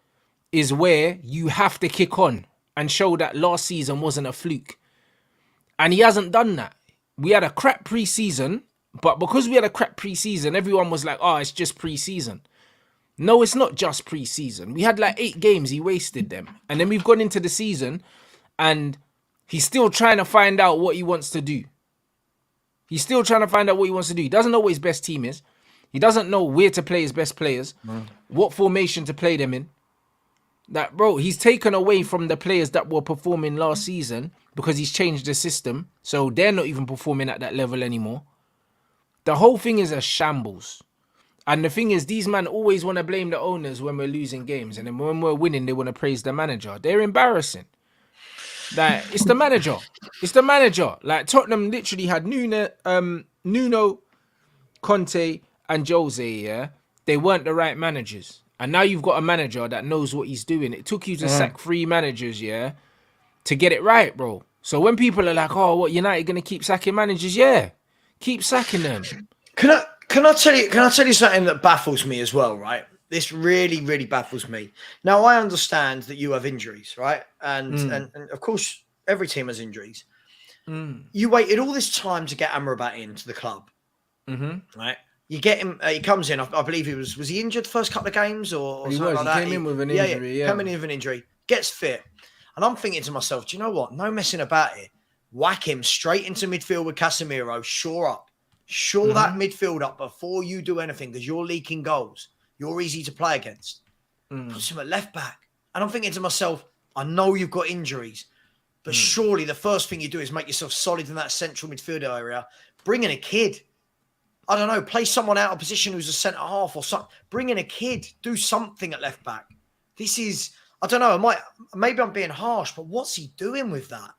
is where you have to kick on and show that last season wasn't a fluke. And he hasn't done that. We had a crap pre-season, but because we had a crap pre-season, everyone was like, oh, it's just pre-season. No, it's not just pre-season. We had like 8 games, he wasted them. And then we've gone into the season and he's still trying to find out what he wants to do. He doesn't know what his best team is. He doesn't know where to play his best players, what formation to play them in. That, bro, he's taken away from the players that were performing last season because he's changed the system. So they're not even performing at that level anymore. The whole thing is a shambles. And the thing is, these men always want to blame the owners when we're losing games. And then when we're winning, they want to praise the manager. They're embarrassing. Like, it's the manager. It's the manager. Like, Tottenham literally had Nuno, Conte, and Jose, yeah? They weren't the right managers. And now you've got a manager that knows what he's doing. It took you to sack 3 managers, yeah, to get it right, bro. So when people are like, oh, what, United going to keep sacking managers? Yeah, keep sacking them. Can I tell you something that baffles me as well, right? This really, really baffles me. Now, I understand that you have injuries, right? And of course, every team has injuries. You waited all this time to get Amrabat into the club, right? You get him. He comes in. I believe was he injured the first couple of games or he something was. like that? He came in with an injury. Yeah, coming in with an injury, gets fit, and I'm thinking to myself, do you know what? No messing about it. Whack him straight into midfield with Casemiro. Shore that midfield up before you do anything because you're leaking goals. You're easy to play against. Put him at left back, and I'm thinking to myself, I know you've got injuries, but surely the first thing you do is make yourself solid in that central midfield area. Bring in a kid. I don't know, play someone out of position who's a centre half or something. Bring in a kid. Do something at left back. This is, I don't know, maybe I'm being harsh, but what's he doing with that?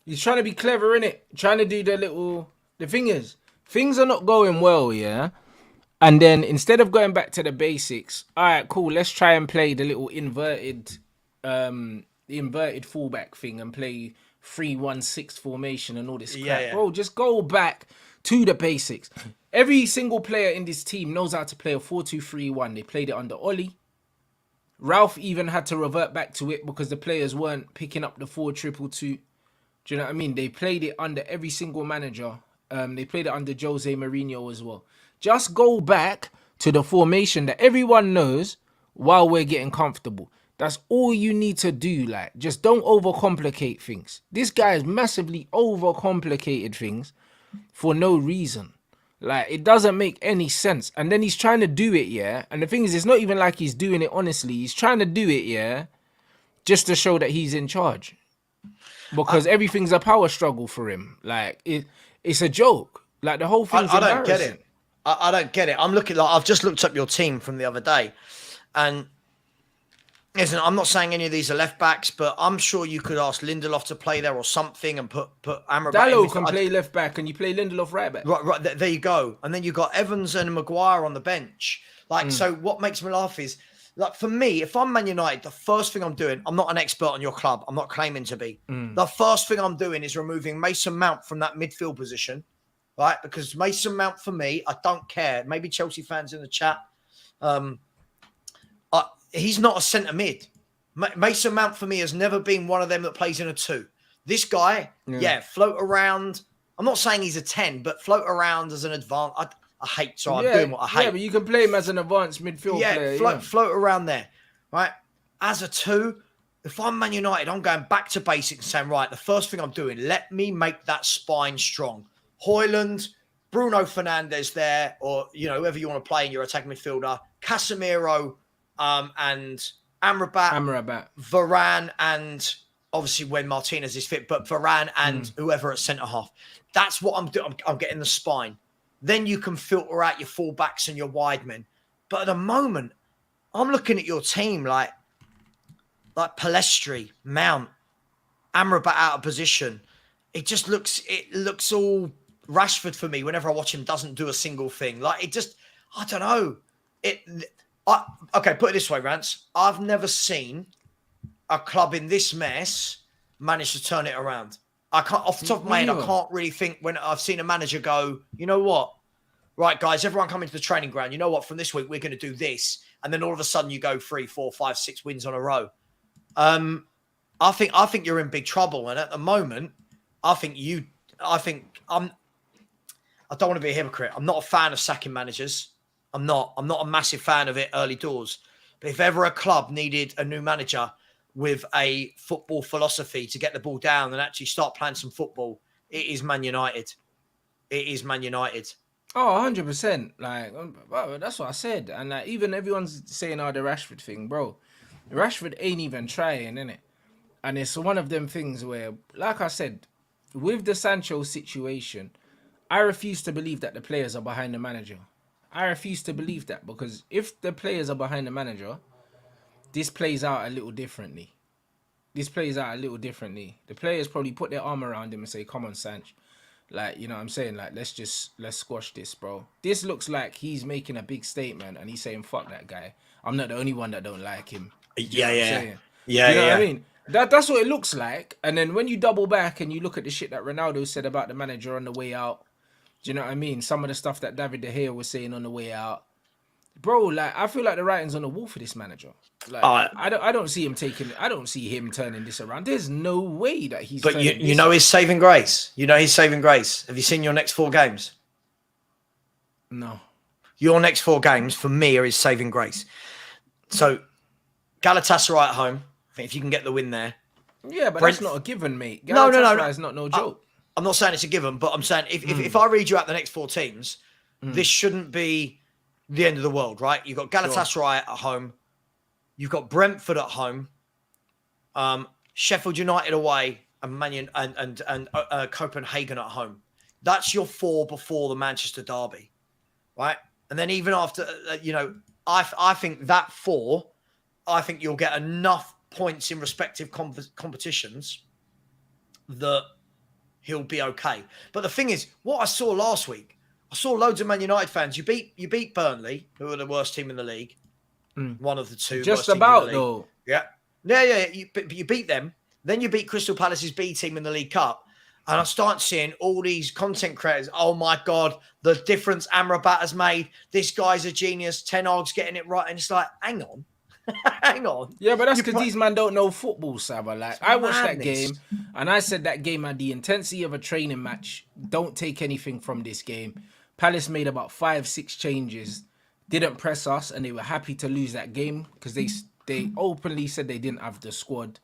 He's trying to be clever, innit? Trying to do the thing is, things are not going well, yeah? And then instead of going back to the basics, all right, cool, let's try and play the little inverted fullback thing and play 3-1-6 formation and all this crap. Yeah. Bro, just go back to the basics. Every single player in this team knows how to play a 4-2-3-1. They played it under Oli. Ralph even had to revert back to it because the players weren't picking up the 4-2-2-2. Do you know what I mean? They played it under every single manager. They played it under Jose Mourinho as well. Just go back to the formation that everyone knows while we're getting comfortable. That's all you need to do. Like, just don't overcomplicate things. This guy has massively overcomplicated things for no reason. Like, it doesn't make any sense. And then he's trying to do it, yeah? And the thing is, it's not even like he's doing it honestly. He's trying to do it, yeah? Just to show that he's in charge. Because everything's a power struggle for him. Like, it's a joke. Like, the whole thing's embarrassing. I don't get it. I don't get it. I've just looked up your team from the other day. And listen, I'm not saying any of these are left backs, but I'm sure you could ask Lindelof to play there or something and put Amrabat Dallo can play left back and you play Lindelof right back. Right, there you go. And then you've got Evans and Maguire on the bench. Like, so what makes me laugh is, like, for me, if I'm Man United, the first thing I'm doing, I'm not an expert on your club. I'm not claiming to be. The first thing I'm doing is removing Mason Mount from that midfield position, right? Because Mason Mount, for me, I don't care. Maybe Chelsea fans in the chat. He's not a centre mid. Mason Mount, for me, has never been one of them that plays in a 2. This guy, float around. I'm not saying he's a 10, but float around as an advanced. I'm doing what I hate. Yeah, but you can play him as an advanced midfield player. Float around there, right? As a 2, if I'm Man United, I'm going back to basics and saying, right, the first thing I'm doing, let me make that spine strong. Højlund, Bruno Fernandes there, or, whoever you want to play in your attacking midfielder, Casemiro, and Amrabat, Varane, and obviously when Martinez is fit, but Varane and whoever at centre-half. That's what I'm doing. I'm getting the spine. Then you can filter out your full-backs and your wide men. But at the moment, I'm looking at your team like Palestri, Mount, Amrabat out of position. It looks all Rashford for me whenever I watch him doesn't do a single thing. Like I don't know. Okay, put it this way, Rants. I've never seen a club in this mess manage to turn it around. I can't, off the top of my head, I can't really think when I've seen a manager go, you know what? Right, guys, everyone come into the training ground. You know what? From this week, we're going to do this. And then all of a sudden you go 3, 4, 5, 6 wins on a row. I think you're in big trouble. And at the moment, I don't want to be a hypocrite. I'm not a fan of sacking managers. I'm not a massive fan of it early doors. But if ever a club needed a new manager with a football philosophy to get the ball down and actually start playing some football, it is Man United. It is Man United. Oh, 100%. Like, that's what I said. And even everyone's saying, the Rashford thing, bro. Rashford ain't even trying, innit? And it's one of them things where, like I said, with the Sancho situation, I refuse to believe that the players are behind the manager. I refuse to believe that, because if the players are behind the manager, this plays out a little differently. The players probably put their arm around him and say, come on, Sanch. Like, you know what I'm saying? Like, let's squash this, bro. This looks like he's making a big statement and he's saying, fuck that guy. I'm not the only one that don't like him. Yeah. You know what I mean? That's what it looks like. And then when you double back and you look at the shit that Ronaldo said about the manager on the way out, do you know what I mean? Some of the stuff that David De Gea was saying on the way out. Bro, like, I feel like the writing's on the wall for this manager. Like, I don't see him turning this around. There's no way that he's. But you know his saving grace. Have you seen your next 4 games? No. Your next 4 games for me are his saving grace. So Galatasaray at home. I think if you can get the win there. Yeah, but that's not a given, mate. No. It's not no joke. I'm not saying it's a given, but I'm saying if I read you out the next 4 teams, this shouldn't be the end of the world, right? You've got Galatasaray at home. You've got Brentford at home. Sheffield United away and Copenhagen at home. That's your 4 before the Manchester derby, right? And then even after, I think that 4, I think you'll get enough points in respective competitions that he'll be okay. But the thing is, what I saw last week, I saw loads of Man United fans. You beat Burnley, who are the worst team in the league. One of the 2. Just about, though. Yeah. You beat them. Then you beat Crystal Palace's B team in the League Cup. And I start seeing all these content creators. Oh, my God, the difference Amrabat has made. This guy's a genius. Ten Hag's getting it right. And it's like, hang on. Hang on. Yeah, but that's because these man don't know football, Saba. Like, I watched that game, and I said that game had the intensity of a training match. Don't take anything from this game. Palace made about 5-6 changes, didn't press us, and they were happy to lose that game because they openly said they didn't have the squad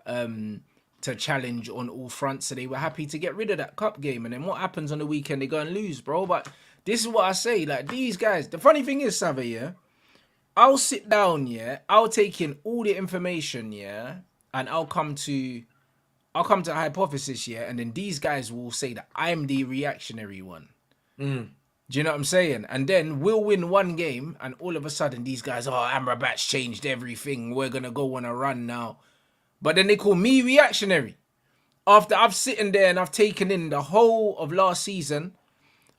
to challenge on all fronts, so they were happy to get rid of that cup game. And then what happens on the weekend? They go and lose, bro. But this is what I say. Like, these guys, the funny thing is, Saba, yeah, I'll sit down, yeah, I'll take in all the information, yeah, and I'll come to a hypothesis, yeah, and then these guys will say that I'm the reactionary one. Do you know what I'm saying? And then we'll win one game, and all of a sudden these guys, Amrabat's changed everything. We're going to go on a run now. But then they call me reactionary. After I've sitting there and I've taken in the whole of last season,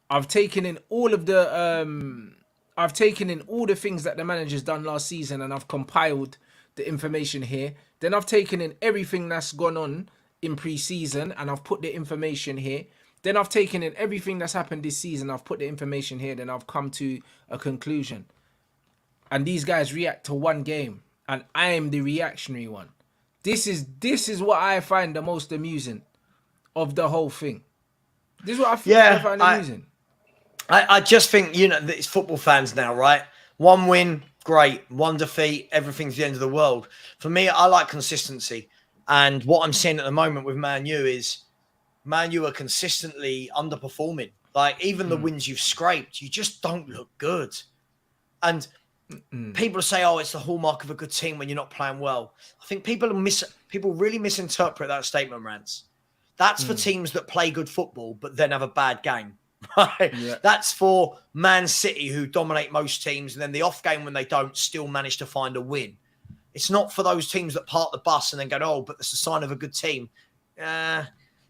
I've taken in all of the things that the manager's done last season, and I've compiled the information here. Then I've taken in everything that's gone on in pre-season, and I've put the information here. Then I've taken in everything that's happened this season. I've put the information here. Then I've come to a conclusion. And these guys react to one game, and I am the reactionary one. This is what I find the most amusing of the whole thing. This is what I find amusing. I just think, it's football fans now, right? One win, great. One defeat, everything's the end of the world. For me, I like consistency. And what I'm seeing at the moment with Man U is Man U are consistently underperforming. Like, even the wins you've scraped, you just don't look good. And people say, oh, it's the hallmark of a good team when you're not playing well. I think people really misinterpret that statement, Rants. That's for teams that play good football, but then have a bad game. Right? Yeah. That's for Man City, who dominate most teams, and then the off game when they don't still manage to find a win. It's not for those teams that park the bus and then go, oh, but that's a sign of a good team.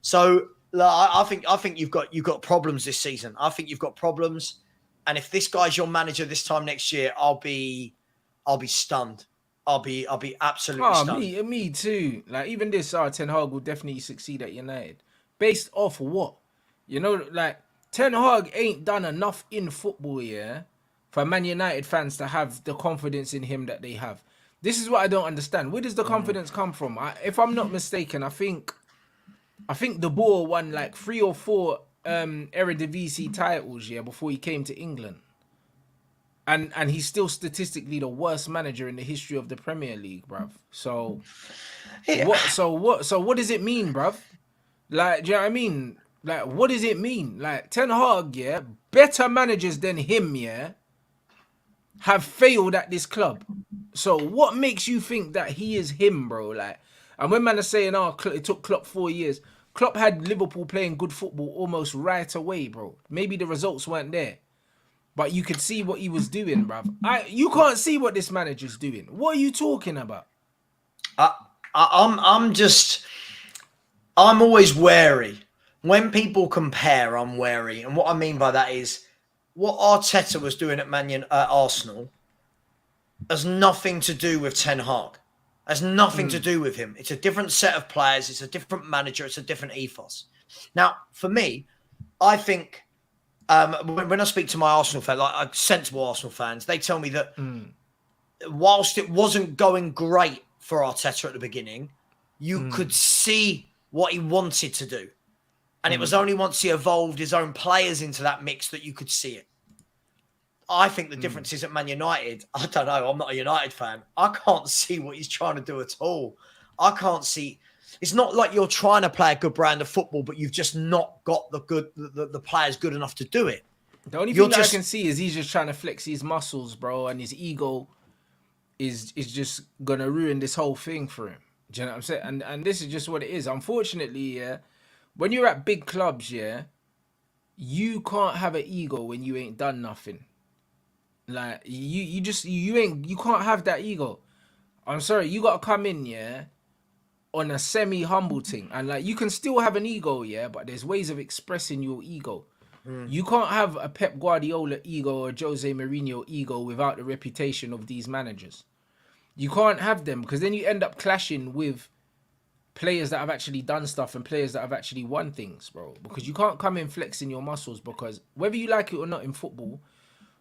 So I think you've got problems this season. I think you've got problems, and if this guy's your manager this time next year, I'll be stunned. I'll be absolutely stunned. Me too. Like, even this, Ten Hag will definitely succeed at United. Based off what? You know, like, Ten Hag ain't done enough in football, yeah, for Man United fans to have the confidence in him that they have. This is what I don't understand. Where does the confidence come from? If I'm not mistaken, I think De Boer won like 3 or 4 Eredivisie titles, yeah, before he came to England. And he's still statistically the worst manager in the history of the Premier League, bruv. So what does it mean, bruv? Like, do you know what I mean? Like, what does it mean? Like, Ten Hag, yeah, better managers than him, yeah, have failed at this club. So what makes you think that he is him, bro? Like, and when man are saying, oh, it took Klopp 4 years, Klopp had Liverpool playing good football almost right away, bro. Maybe the results weren't there, but you could see what he was doing, bruv. You can't see what this manager's doing. What are you talking about? I'm always wary. When people compare, I'm wary. And what I mean by that is what Arteta was doing at Arsenal has nothing to do with Ten Hag. Has nothing to do with him. It's a different set of players. It's a different manager. It's a different ethos. Now, for me, I think when I speak to my Arsenal fans, like sensible Arsenal fans, they tell me that whilst it wasn't going great for Arteta at the beginning, you could see what he wanted to do. And it was only once he evolved his own players into that mix that you could see it. I think the difference is at Man United. I don't know. I'm not a United fan. I can't see what he's trying to do at all. I can't see. It's not like you're trying to play a good brand of football, but you've just not got the players good enough to do it. The only thing that I can see is he's just trying to flex his muscles, bro, and his ego is just gonna ruin this whole thing for him. Do you know what I'm saying? And this is just what it is. Unfortunately, yeah, when you're at big clubs, yeah, you can't have an ego when you ain't done nothing. Like, you can't have that ego. I'm sorry, you gotta come in, yeah, on a semi-humble thing. And like, you can still have an ego, yeah, but there's ways of expressing your ego. You can't have a Pep Guardiola ego or Jose Mourinho ego without the reputation of these managers. You can't have them, because then you end up clashing with players that have actually done stuff and players that have actually won things, bro. Because you can't come in flexing your muscles, because whether you like it or not in football,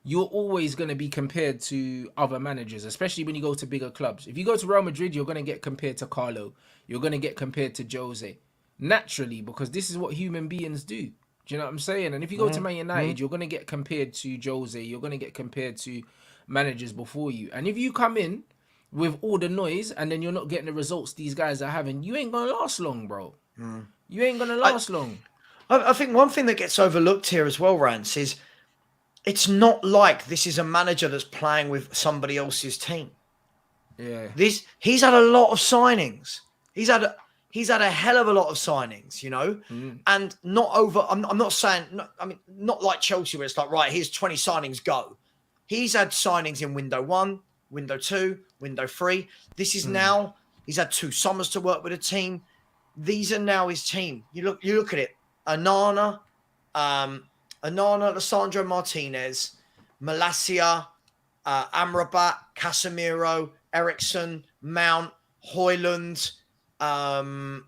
you're always going to be compared to other managers, especially when you go to bigger clubs. If you go to Real Madrid, you're going to get compared to Carlo. You're going to get compared to Jose. Naturally, because this is what human beings do. Do you know what I'm saying? And if you go to Man United, you're going to get compared to Jose. You're going to get compared to managers before you. And if you come in with all the noise and then you're not getting the results these guys are having, you ain't going to last long, bro. You ain't going to last long. I think one thing that gets overlooked here as well, Rance, is it's not like this is a manager that's playing with somebody else's team. Yeah. He's had a lot of signings. He's had a hell of a lot of signings, you know, and not over. I'm not saying. Not like Chelsea, where it's like, right, here's 20 signings, go. He's had signings in window 1, window 2, window 3. This is now. He's had 2 summers to work with a team. These are now his team. You look at it. Anana, Lissandro Martinez, Malacia, Amrabat, Casemiro, Ericsson, Mount, Højlund. I'm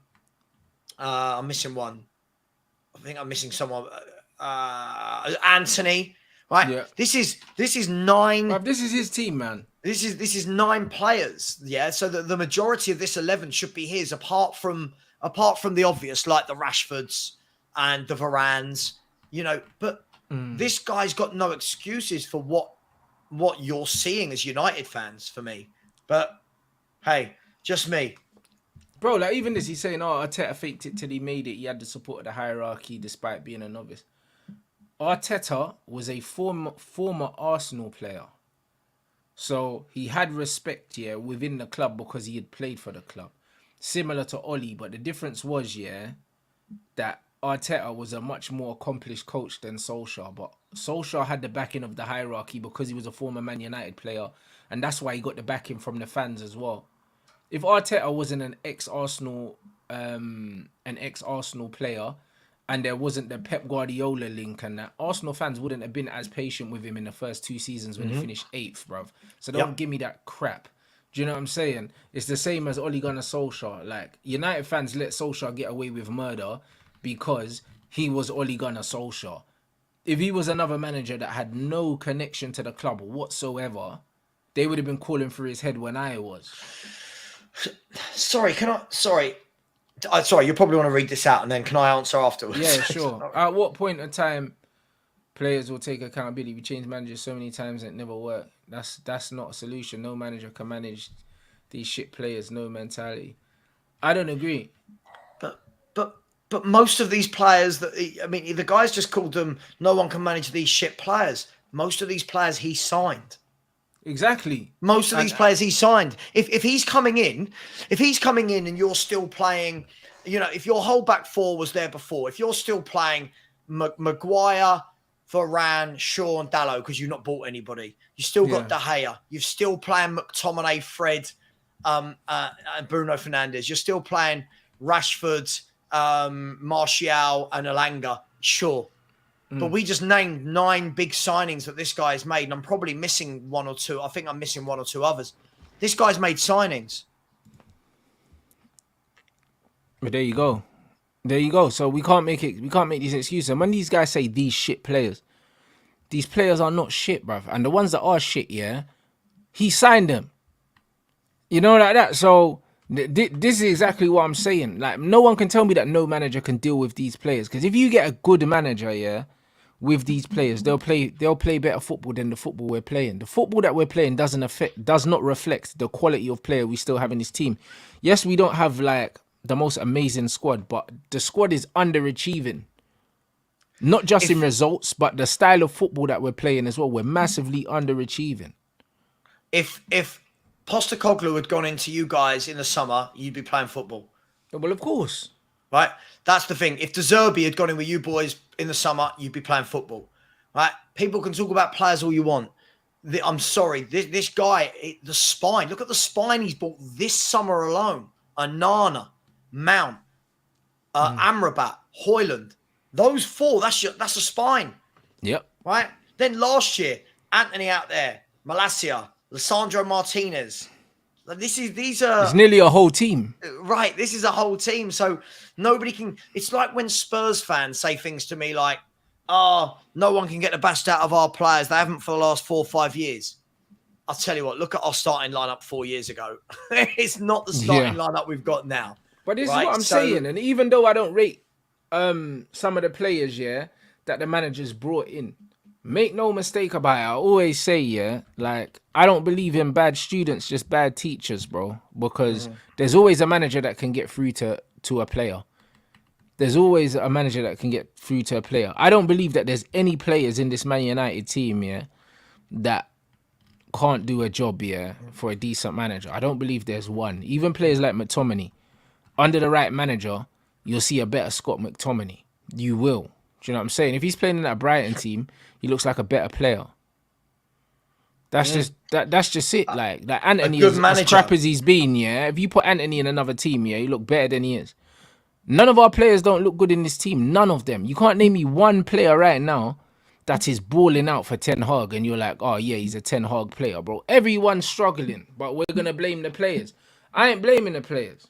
missing one. I think I'm missing someone. Anthony, right? Yeah. This is 9. This is his team, man. This is 9 players. Yeah. So the majority of this 11 should be his, apart from the obvious, like the Rashfords and the Varans, you know. But this guy's got no excuses for what what you're seeing as United fans for me. But hey, just me. Bro, like even this, he's saying, oh, Arteta faked it till he made it. He had the support of the hierarchy despite being a novice. Arteta was a former Arsenal player. So he had respect, yeah, within the club because he had played for the club. Similar to Oli, but the difference was, yeah, that Arteta was a much more accomplished coach than Solskjaer. But Solskjaer had the backing of the hierarchy because he was a former Man United player. And that's why he got the backing from the fans as well. If Arteta wasn't an ex-Arsenal player, and there wasn't the Pep Guardiola link and that, Arsenal fans wouldn't have been as patient with him in the first 2 seasons when he finished 8th, bruv. So don't give me that crap. Do you know what I'm saying? It's the same as Ole Gunnar Solskjaer. Like, United fans let Solskjaer get away with murder because he was Ole Gunnar Solskjaer. If he was another manager that had no connection to the club whatsoever, they would have been calling for his head when I was. Sorry, Sorry, you probably want to read this out, and then can I answer afterwards? Yeah, sure. At what point in time players will take accountability? We changed managers so many times and it never worked. That's not a solution. No manager can manage these shit players. No mentality. I don't agree. But most of these players the guys just called them. No one can manage these shit players. Most of these players he signed. Exactly. Most of these players he signed. If he's coming in and you're still playing, if your whole back four was there before, if you're still playing Maguire, Varane, Shaw and Dalot because you've not bought anybody, you still got De Gea, you're still playing McTominay, Fred, and Bruno Fernandes, you're still playing Rashford, Martial and Elanga, sure. But we just named 9 big signings that this guy's made, and I'm probably missing 1 or 2. I think I'm missing 1 or 2 others. This guy's made signings. But there you go. There you go. So we can't make these excuses. And when these guys say these shit players, these players are not shit, bruv. And the ones that are shit, yeah, he signed them. You know, like that. So this is exactly what I'm saying. Like, no one can tell me that no manager can deal with these players. Because if you get a good manager, yeah, with these players, they'll play better football than the football we're playing. The football that we're playing does not reflect the quality of player we still have in this team. Yes, we don't have like the most amazing squad, but the squad is underachieving. Not just in results, but the style of football that we're playing as well. We're massively underachieving. If Postecoglou had gone into you guys in the summer, you'd be playing football. Well, of course. Right? That's the thing. If De Zerbi had gone in with you boys in the summer, you'd be playing football. Right? People can talk about players all you want. I'm sorry. This guy, the spine. Look at the spine he's bought this summer alone. Onana, Mount, Amrabat, Højlund. Those 4, that's a spine. Yep. Right? Then last year, Anthony out there, Malacia, Lisandro Martinez. These are... It's nearly a whole team. Right. This is a whole team. So nobody can... It's like when Spurs fans say things to me like, no one can get the best out of our players. They haven't for the last 4 or 5 years. I'll tell you what, look at our starting lineup 4 years ago. It's not the starting lineup we've got now. But this is what I'm saying. And even though I don't rate some of the players, yeah, that the managers brought in, make no mistake about it. I always say, yeah, like, I don't believe in bad students, just bad teachers, bro. Because there's always a manager that can get through to a player. There's always a manager that can get through to a player. I don't believe that there's any players in this Man United team, yeah, that can't do a job, yeah, for a decent manager. I don't believe there's one. Even players like McTominay, under the right manager, you'll see a better Scott McTominay. You will. Do you know what I'm saying? If he's playing in that Brighton team, he looks like a better player. That's just it. Like Anthony, as crap as he's been, yeah. If you put Anthony in another team, yeah, he look better than he is. None of our players don't look good in this team. None of them. You can't name me one player right now that is balling out for Ten Hag, and you're like, oh yeah, he's a Ten Hag player, bro. Everyone's struggling, but we're gonna blame the players. I ain't blaming the players.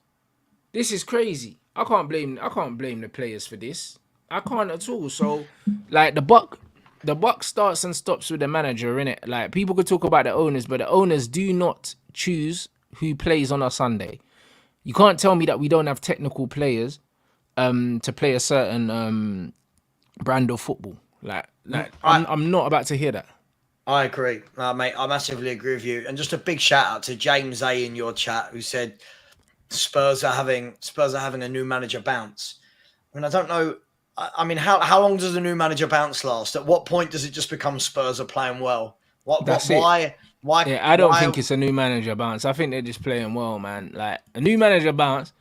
This is crazy. I can't blame the players for this. I can't at all. So, like, the buck starts and stops with the manager, innit? Like, people could talk about the owners, but the owners do not choose who plays on a Sunday. You can't tell me that we don't have technical players to play a certain brand of football. Like I'm not about to hear that. I agree, mate. I massively agree with you. And just a big shout out to James A in your chat who said Spurs are having a new manager bounce. I mean, I don't know. I mean, how long does the new manager bounce last? At what point does it just become Spurs are playing well? That's it. Why? Yeah, I don't think it's a new manager bounce. I think they're just playing well, man. Like a new manager bounce,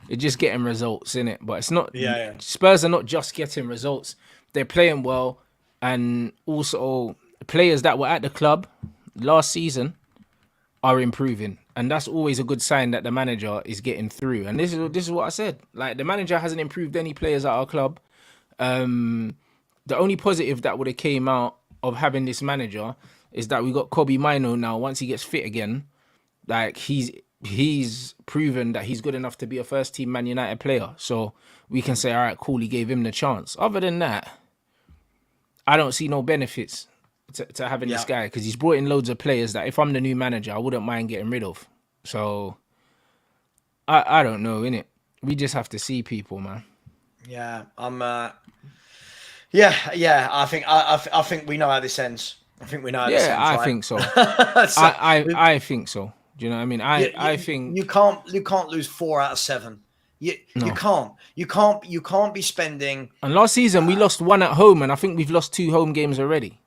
they're just getting results in it. But it's not. Yeah. Spurs are not just getting results. They're playing well, and also players that were at the club last season are improving, and that's always a good sign that the manager is getting through. And this is what I said. Like the manager hasn't improved any players at our club. The only positive that would have came out of having this manager is that we got Kobe Mino now. Once he gets fit again, like he's proven that he's good enough to be a first team Man United player. So we can say, all right, cool, he gave him the chance. Other than that, I don't see no benefits to having this guy, because he's brought in loads of players that if I'm the new manager, I wouldn't mind getting rid of. So I don't know, innit? We just have to see people, man. Yeah, Yeah. I think we know how this ends. I think we know how this ends. I right? think so. I think so. Do you know what I mean? I think you can't lose 4 out of 7. You can't be spending. And last season we lost 1 at home, and I think we've lost 2 home games already.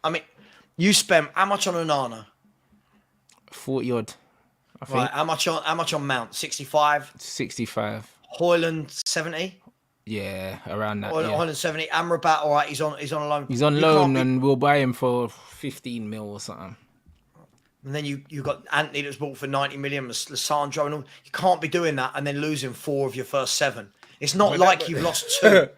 I mean, you spent how much on Onana? 40 odd. I think. Right, how much on Mount? 65. 65. Hoyland 70. Yeah, around that. Hoyland 70. Amrabat, all right, he's on a loan. He's on loan, and we'll buy him for 15 mil or something. And then you got Anthony that's bought for 90 million, Lissandro, and all. You can't be doing that and then losing 4 of your first 7. It's not you've lost 2.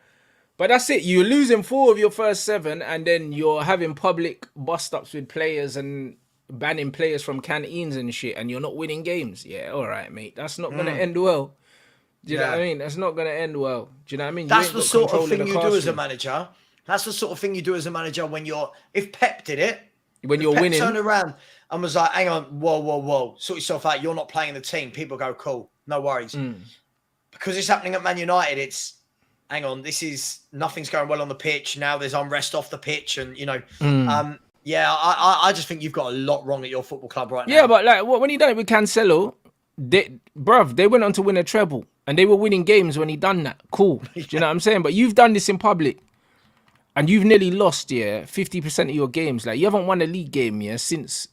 But that's it. You're losing 4 of your first 7, and then you're having public bust-ups with players and banning players from canteens and shit, and you're not winning games. Yeah, all right, mate. That's not going to end well. Do you know what I mean? That's not going to end well. Do you know what I mean? That's the sort of thing you do as a manager. That's the sort of thing you do as a manager if Pep did it, when you're Pep winning, turned around and was like, hang on, whoa, sort yourself out. You're not playing in the team. People go, cool, no worries. Because it's happening at Man United, it's, hang on, nothing's going well on the pitch. Now there's unrest off the pitch, and I just think you've got a lot wrong at your football club right now. Yeah, but like when he done it with Cancelo, they went on to win a treble, and they were winning games when he done that. Cool. Do you know what I'm saying? But you've done this in public, and you've nearly lost 50% of your games. Like you haven't won a league game since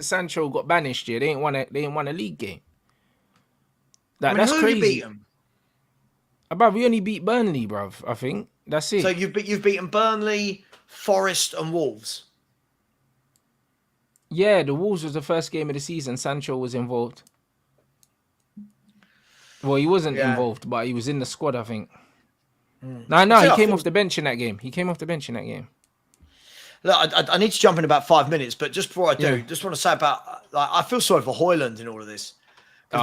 Sancho got banished. They ain't won a league game. Like, that's crazy. Who you beat them? Bruv, we only beat Burnley, bruv. I think that's it. So you've beaten Burnley, Forest, and Wolves. Yeah, the Wolves was the first game of the season. Sancho was involved. Well, he wasn't involved, but he was in the squad, I think. No, he came off the bench in that game. Look, I need to jump in about 5 minutes, but just before I do, just want to say about, I feel sorry for Hoyland in all of this.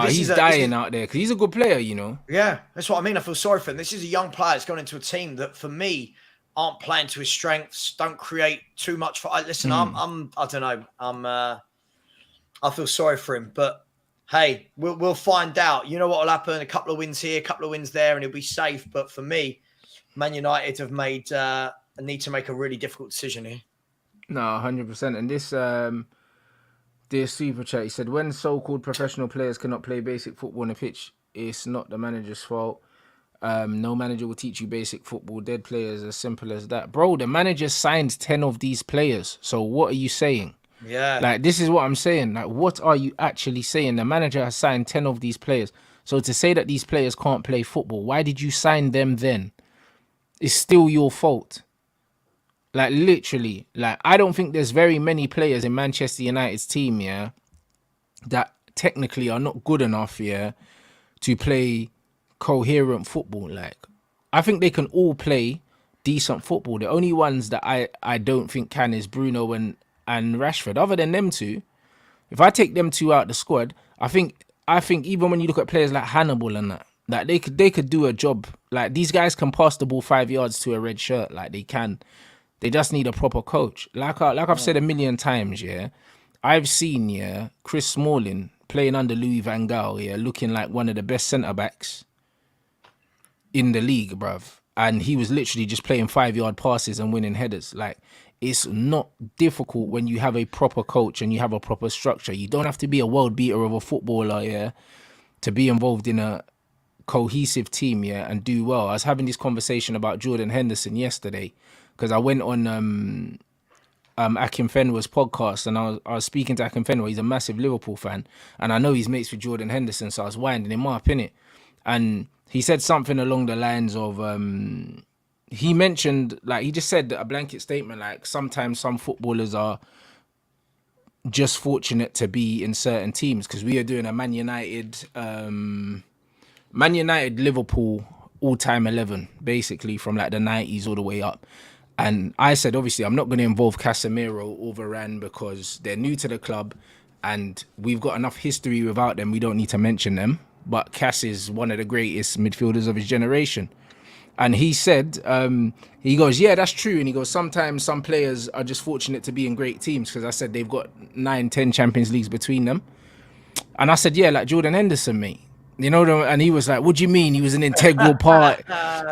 He's dying out there because he's a good player, you know. Yeah, that's what I mean. I feel sorry for him. This is a young player that's gone into a team that, for me, aren't playing to his strengths. Don't create too much for. Listen, I don't know. I feel sorry for him, but hey, we'll find out. You know what will happen? A couple of wins here, a couple of wins there, and he'll be safe. But for me, Man United have need to make a really difficult decision here. No, 100%. And this. Dear Super Chat, he said, when so-called professional players cannot play basic football on the pitch, it's not the manager's fault. No manager will teach you basic football. Dead players, as simple as that. Bro, the manager signed 10 of these players. So what are you saying? Yeah. Like, this is what I'm saying. Like, what are you actually saying? The manager has signed 10 of these players. So to say that these players can't play football, why did you sign them then? It's still your fault. Like, literally, like, I don't think there's very many players in Manchester United's team, that technically are not good enough, to play coherent football. Like, I think they can all play decent football. The only ones that I don't think can is Bruno and Rashford. Other than them two, if I take them two out the squad, I think even when you look at players like Hannibal and that they could do a job. Like, these guys can pass the ball 5 yards to a red shirt. Like, they can. They just need a proper coach. Like I've said a million times, I've seen, Chris Smalling playing under Louis van Gaal, looking like one of the best centre-backs in the league, bruv. and he was literally just playing 5-yard passes and winning headers. Like, it's not difficult when you have a proper coach and you have a proper structure. You don't have to be a world beater of a footballer, yeah, to be involved in a cohesive team, yeah, and do well. I was having this conversation about Jordan Henderson yesterday because I went on Akim Fenwa's podcast, and I was speaking to Akim Fenwa. He's a massive Liverpool fan, and I know he's mates with Jordan Henderson, so I was winding him up, innit? And he said something along the lines of, he mentioned, like, he just said a blanket statement, like, sometimes some footballers are just fortunate to be in certain teams, because we are doing a Man United Liverpool all-time 11, basically, from like the 90s all the way up. And I said, obviously, I'm not going to involve Casemiro or Varane because they're new to the club and we've got enough history without them. We don't need to mention them. But Cass is one of the greatest midfielders of his generation. And he said, he goes, yeah, that's true. And he goes, sometimes some players are just fortunate to be in great teams, because I said they've got 9-10 Champions Leagues between them. And I said, yeah, like Jordan Henderson, mate. You know, and he was like, what do you mean he was an integral part?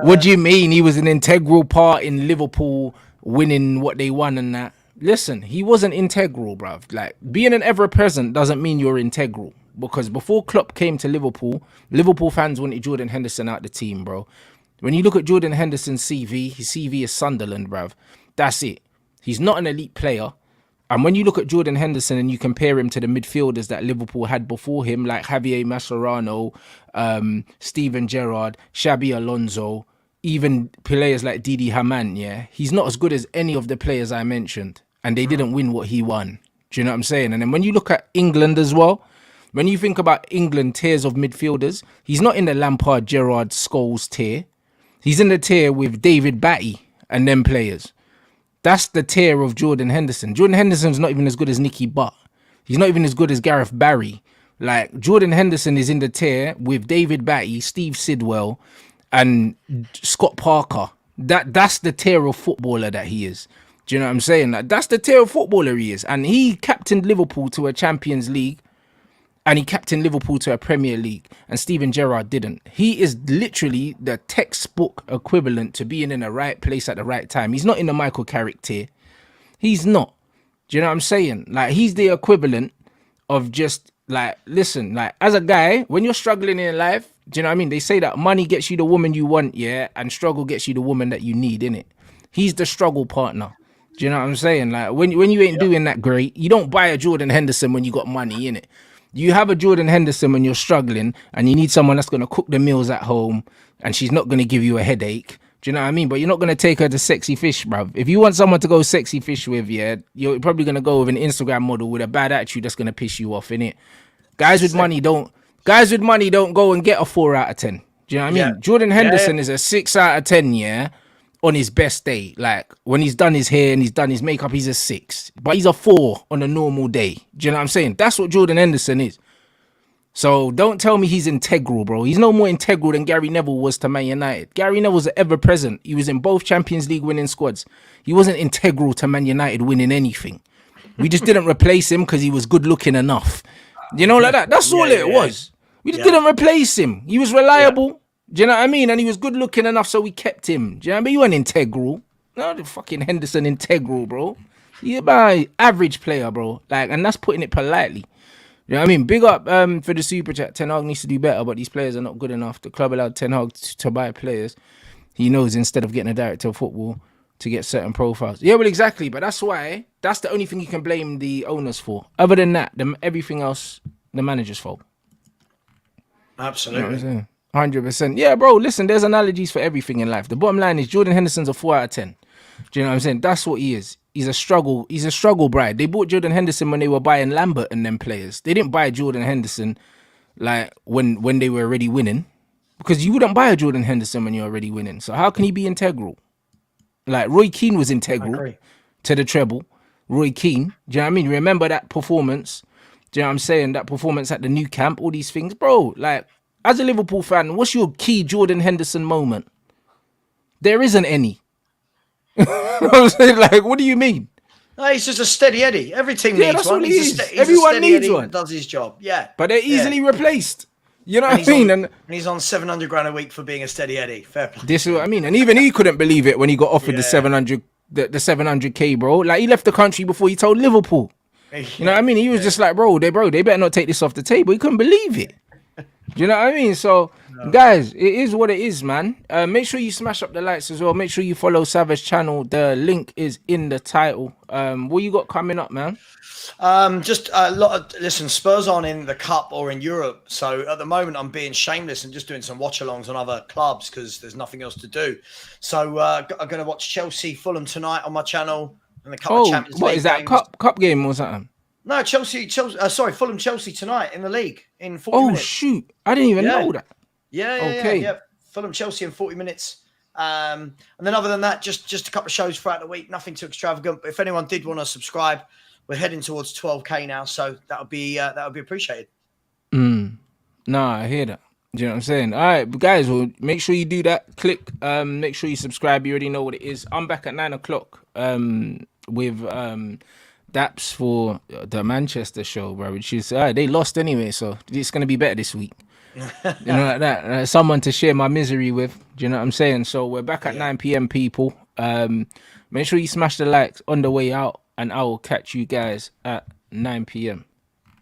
What do you mean he was an integral part in Liverpool winning what they won and that? Listen, he wasn't integral, bruv. Like, being an ever-present doesn't mean you're integral. Because before Klopp came to Liverpool, Liverpool fans wanted Jordan Henderson out the team, bro. When you look at Jordan Henderson's CV, his CV is Sunderland, bruv. That's it. He's not an elite player. And when you look at Jordan Henderson and you compare him to the midfielders that Liverpool had before him, like Javier Mascherano, Steven Gerrard, Xabi Alonso, even players like Didi Hamann, yeah, he's not as good as any of the players I mentioned. And they didn't win what he won. Do you know what I'm saying? And then when you look at England as well, when you think about England tiers of midfielders, he's not in the Lampard, Gerrard, Scholes tier. He's in the tier with David Batty and them players. That's the tier of Jordan Henderson. Jordan Henderson's not even as good as Nicky Butt. He's not even as good as Gareth Barry. Like, Jordan Henderson is in the tier with David Batty, Steve Sidwell, and Scott Parker. That's the tier of footballer that he is. Do you know what I'm saying? Like, that's the tier of footballer he is. And he captained Liverpool to a Champions League. And he captained Liverpool to a Premier League. And Steven Gerrard didn't. He is literally the textbook equivalent to being in the right place at the right time. He's not in the Michael Carrick tier. He's not. Do you know what I'm saying? Like, he's the equivalent of just, like, listen, like, as a guy, when you're struggling in life, do you know what I mean? They say that money gets you the woman you want, yeah? And struggle gets you the woman that you need, innit? He's the struggle partner. Do you know what I'm saying? Like, when you ain't doing that great, you don't buy a Jordan Henderson when you got money, innit? You have a Jordan Henderson when you're struggling and you need someone that's going to cook the meals at home and she's not going to give you a headache. Do you know what I mean? But you're not going to take her to sexy fish, bruv. If you want someone to go sexy fish with, yeah, you're probably going to go with an Instagram model with a bad attitude that's going to piss you off, innit? Guys with money don't go and get a 4 out of 10. Do you know what I mean? Yeah. Jordan Henderson is a 6 out of 10, yeah, on his best day. Like, when he's done his hair and he's done his makeup, he's a 6. But he's a 4 on a normal day. Do you know what I'm saying? That's what Jordan Henderson is. So don't tell me he's integral, bro. He's no more integral than Gary Neville was to Man United. Gary Neville was ever present. He was in both Champions League winning squads. He wasn't integral to Man United winning anything. We just didn't replace him because he was good looking enough. You know, like that. That's all it was. We just didn't replace him. He was reliable. Yeah. Do you know what I mean? And he was good looking enough, so we kept him. Do you know what I mean? You weren't integral. No, the fucking Henderson integral, bro. You're my average player, bro. Like, and that's putting it politely. You know what I mean? Big up for the super chat. Ten Hag needs to do better, but these players are not good enough. The club allowed Ten Hag to buy players. He knows instead of getting a director of football to get certain profiles. Yeah, well, exactly. But that's why, that's the only thing you can blame the owners for. Other than that, everything else, the manager's fault. Absolutely. You know what I'm saying? 100%. Yeah, bro, listen, there's analogies for everything in life. The bottom line is Jordan Henderson's a 4 out of 10. Do you know what I'm saying? That's what he is. He's a struggle bride. They bought Jordan Henderson when they were buying Lambert and them players. They didn't buy Jordan Henderson like when they were already winning. Because you wouldn't buy a Jordan Henderson when you're already winning. So how can he be integral? Like, Roy Keane was integral to the treble. Roy Keane. Do you know what I mean? Remember that performance? Do you know what I'm saying? That performance at the new camp, all these things. Bro, like, as a Liverpool fan, what's your key Jordan Henderson moment? There isn't any. I'm saying, like, what do you mean? No, he's just a steady Eddie. Every team needs one. Everyone needs one. Does his job. Yeah. But they're easily replaced. You know what I mean? And he's on 700 grand a week for being a steady Eddie. Fair play. this is what I mean. And even he couldn't believe it when he got offered the 700, the 700k, bro. Like he left the country before he told Liverpool. You know what I mean? He was just like, bro, they better not take this off the table. He couldn't believe it. Do you know what I mean? So, guys, it is what it is, man. Make sure you smash up the likes as well. Make sure you follow Savage channel. The link is in the title. What you got coming up, man? Just a lot of, listen, Spurs aren't in the cup or in Europe. So at the moment I'm being shameless and just doing some watch alongs on other clubs because there's nothing else to do. So I'm going to watch Chelsea Fulham tonight on my channel and a couple of Champions League. What is that, cup game or something? No, Fulham Chelsea tonight in the league in 40 minutes. Oh shoot, I didn't even know that. Yeah. Fulham Chelsea in 40 minutes. And then other than that, just a couple of shows throughout the week, nothing too extravagant. But if anyone did want to subscribe, we're heading towards 12k now, so that would be appreciated. No, I hear that. Do you know what I'm saying? All right, but guys, well, make sure you do that. Click, make sure you subscribe. You already know what it is. I'm back at 9 o'clock with Daps for the Manchester show, bro. Which is they lost anyway, so it's gonna be better this week. You know, like that. Someone to share my misery with. Do you know what I'm saying? So we're back at 9 p.m. people. Make sure you smash the likes on the way out. And I will catch you guys at 9 p.m.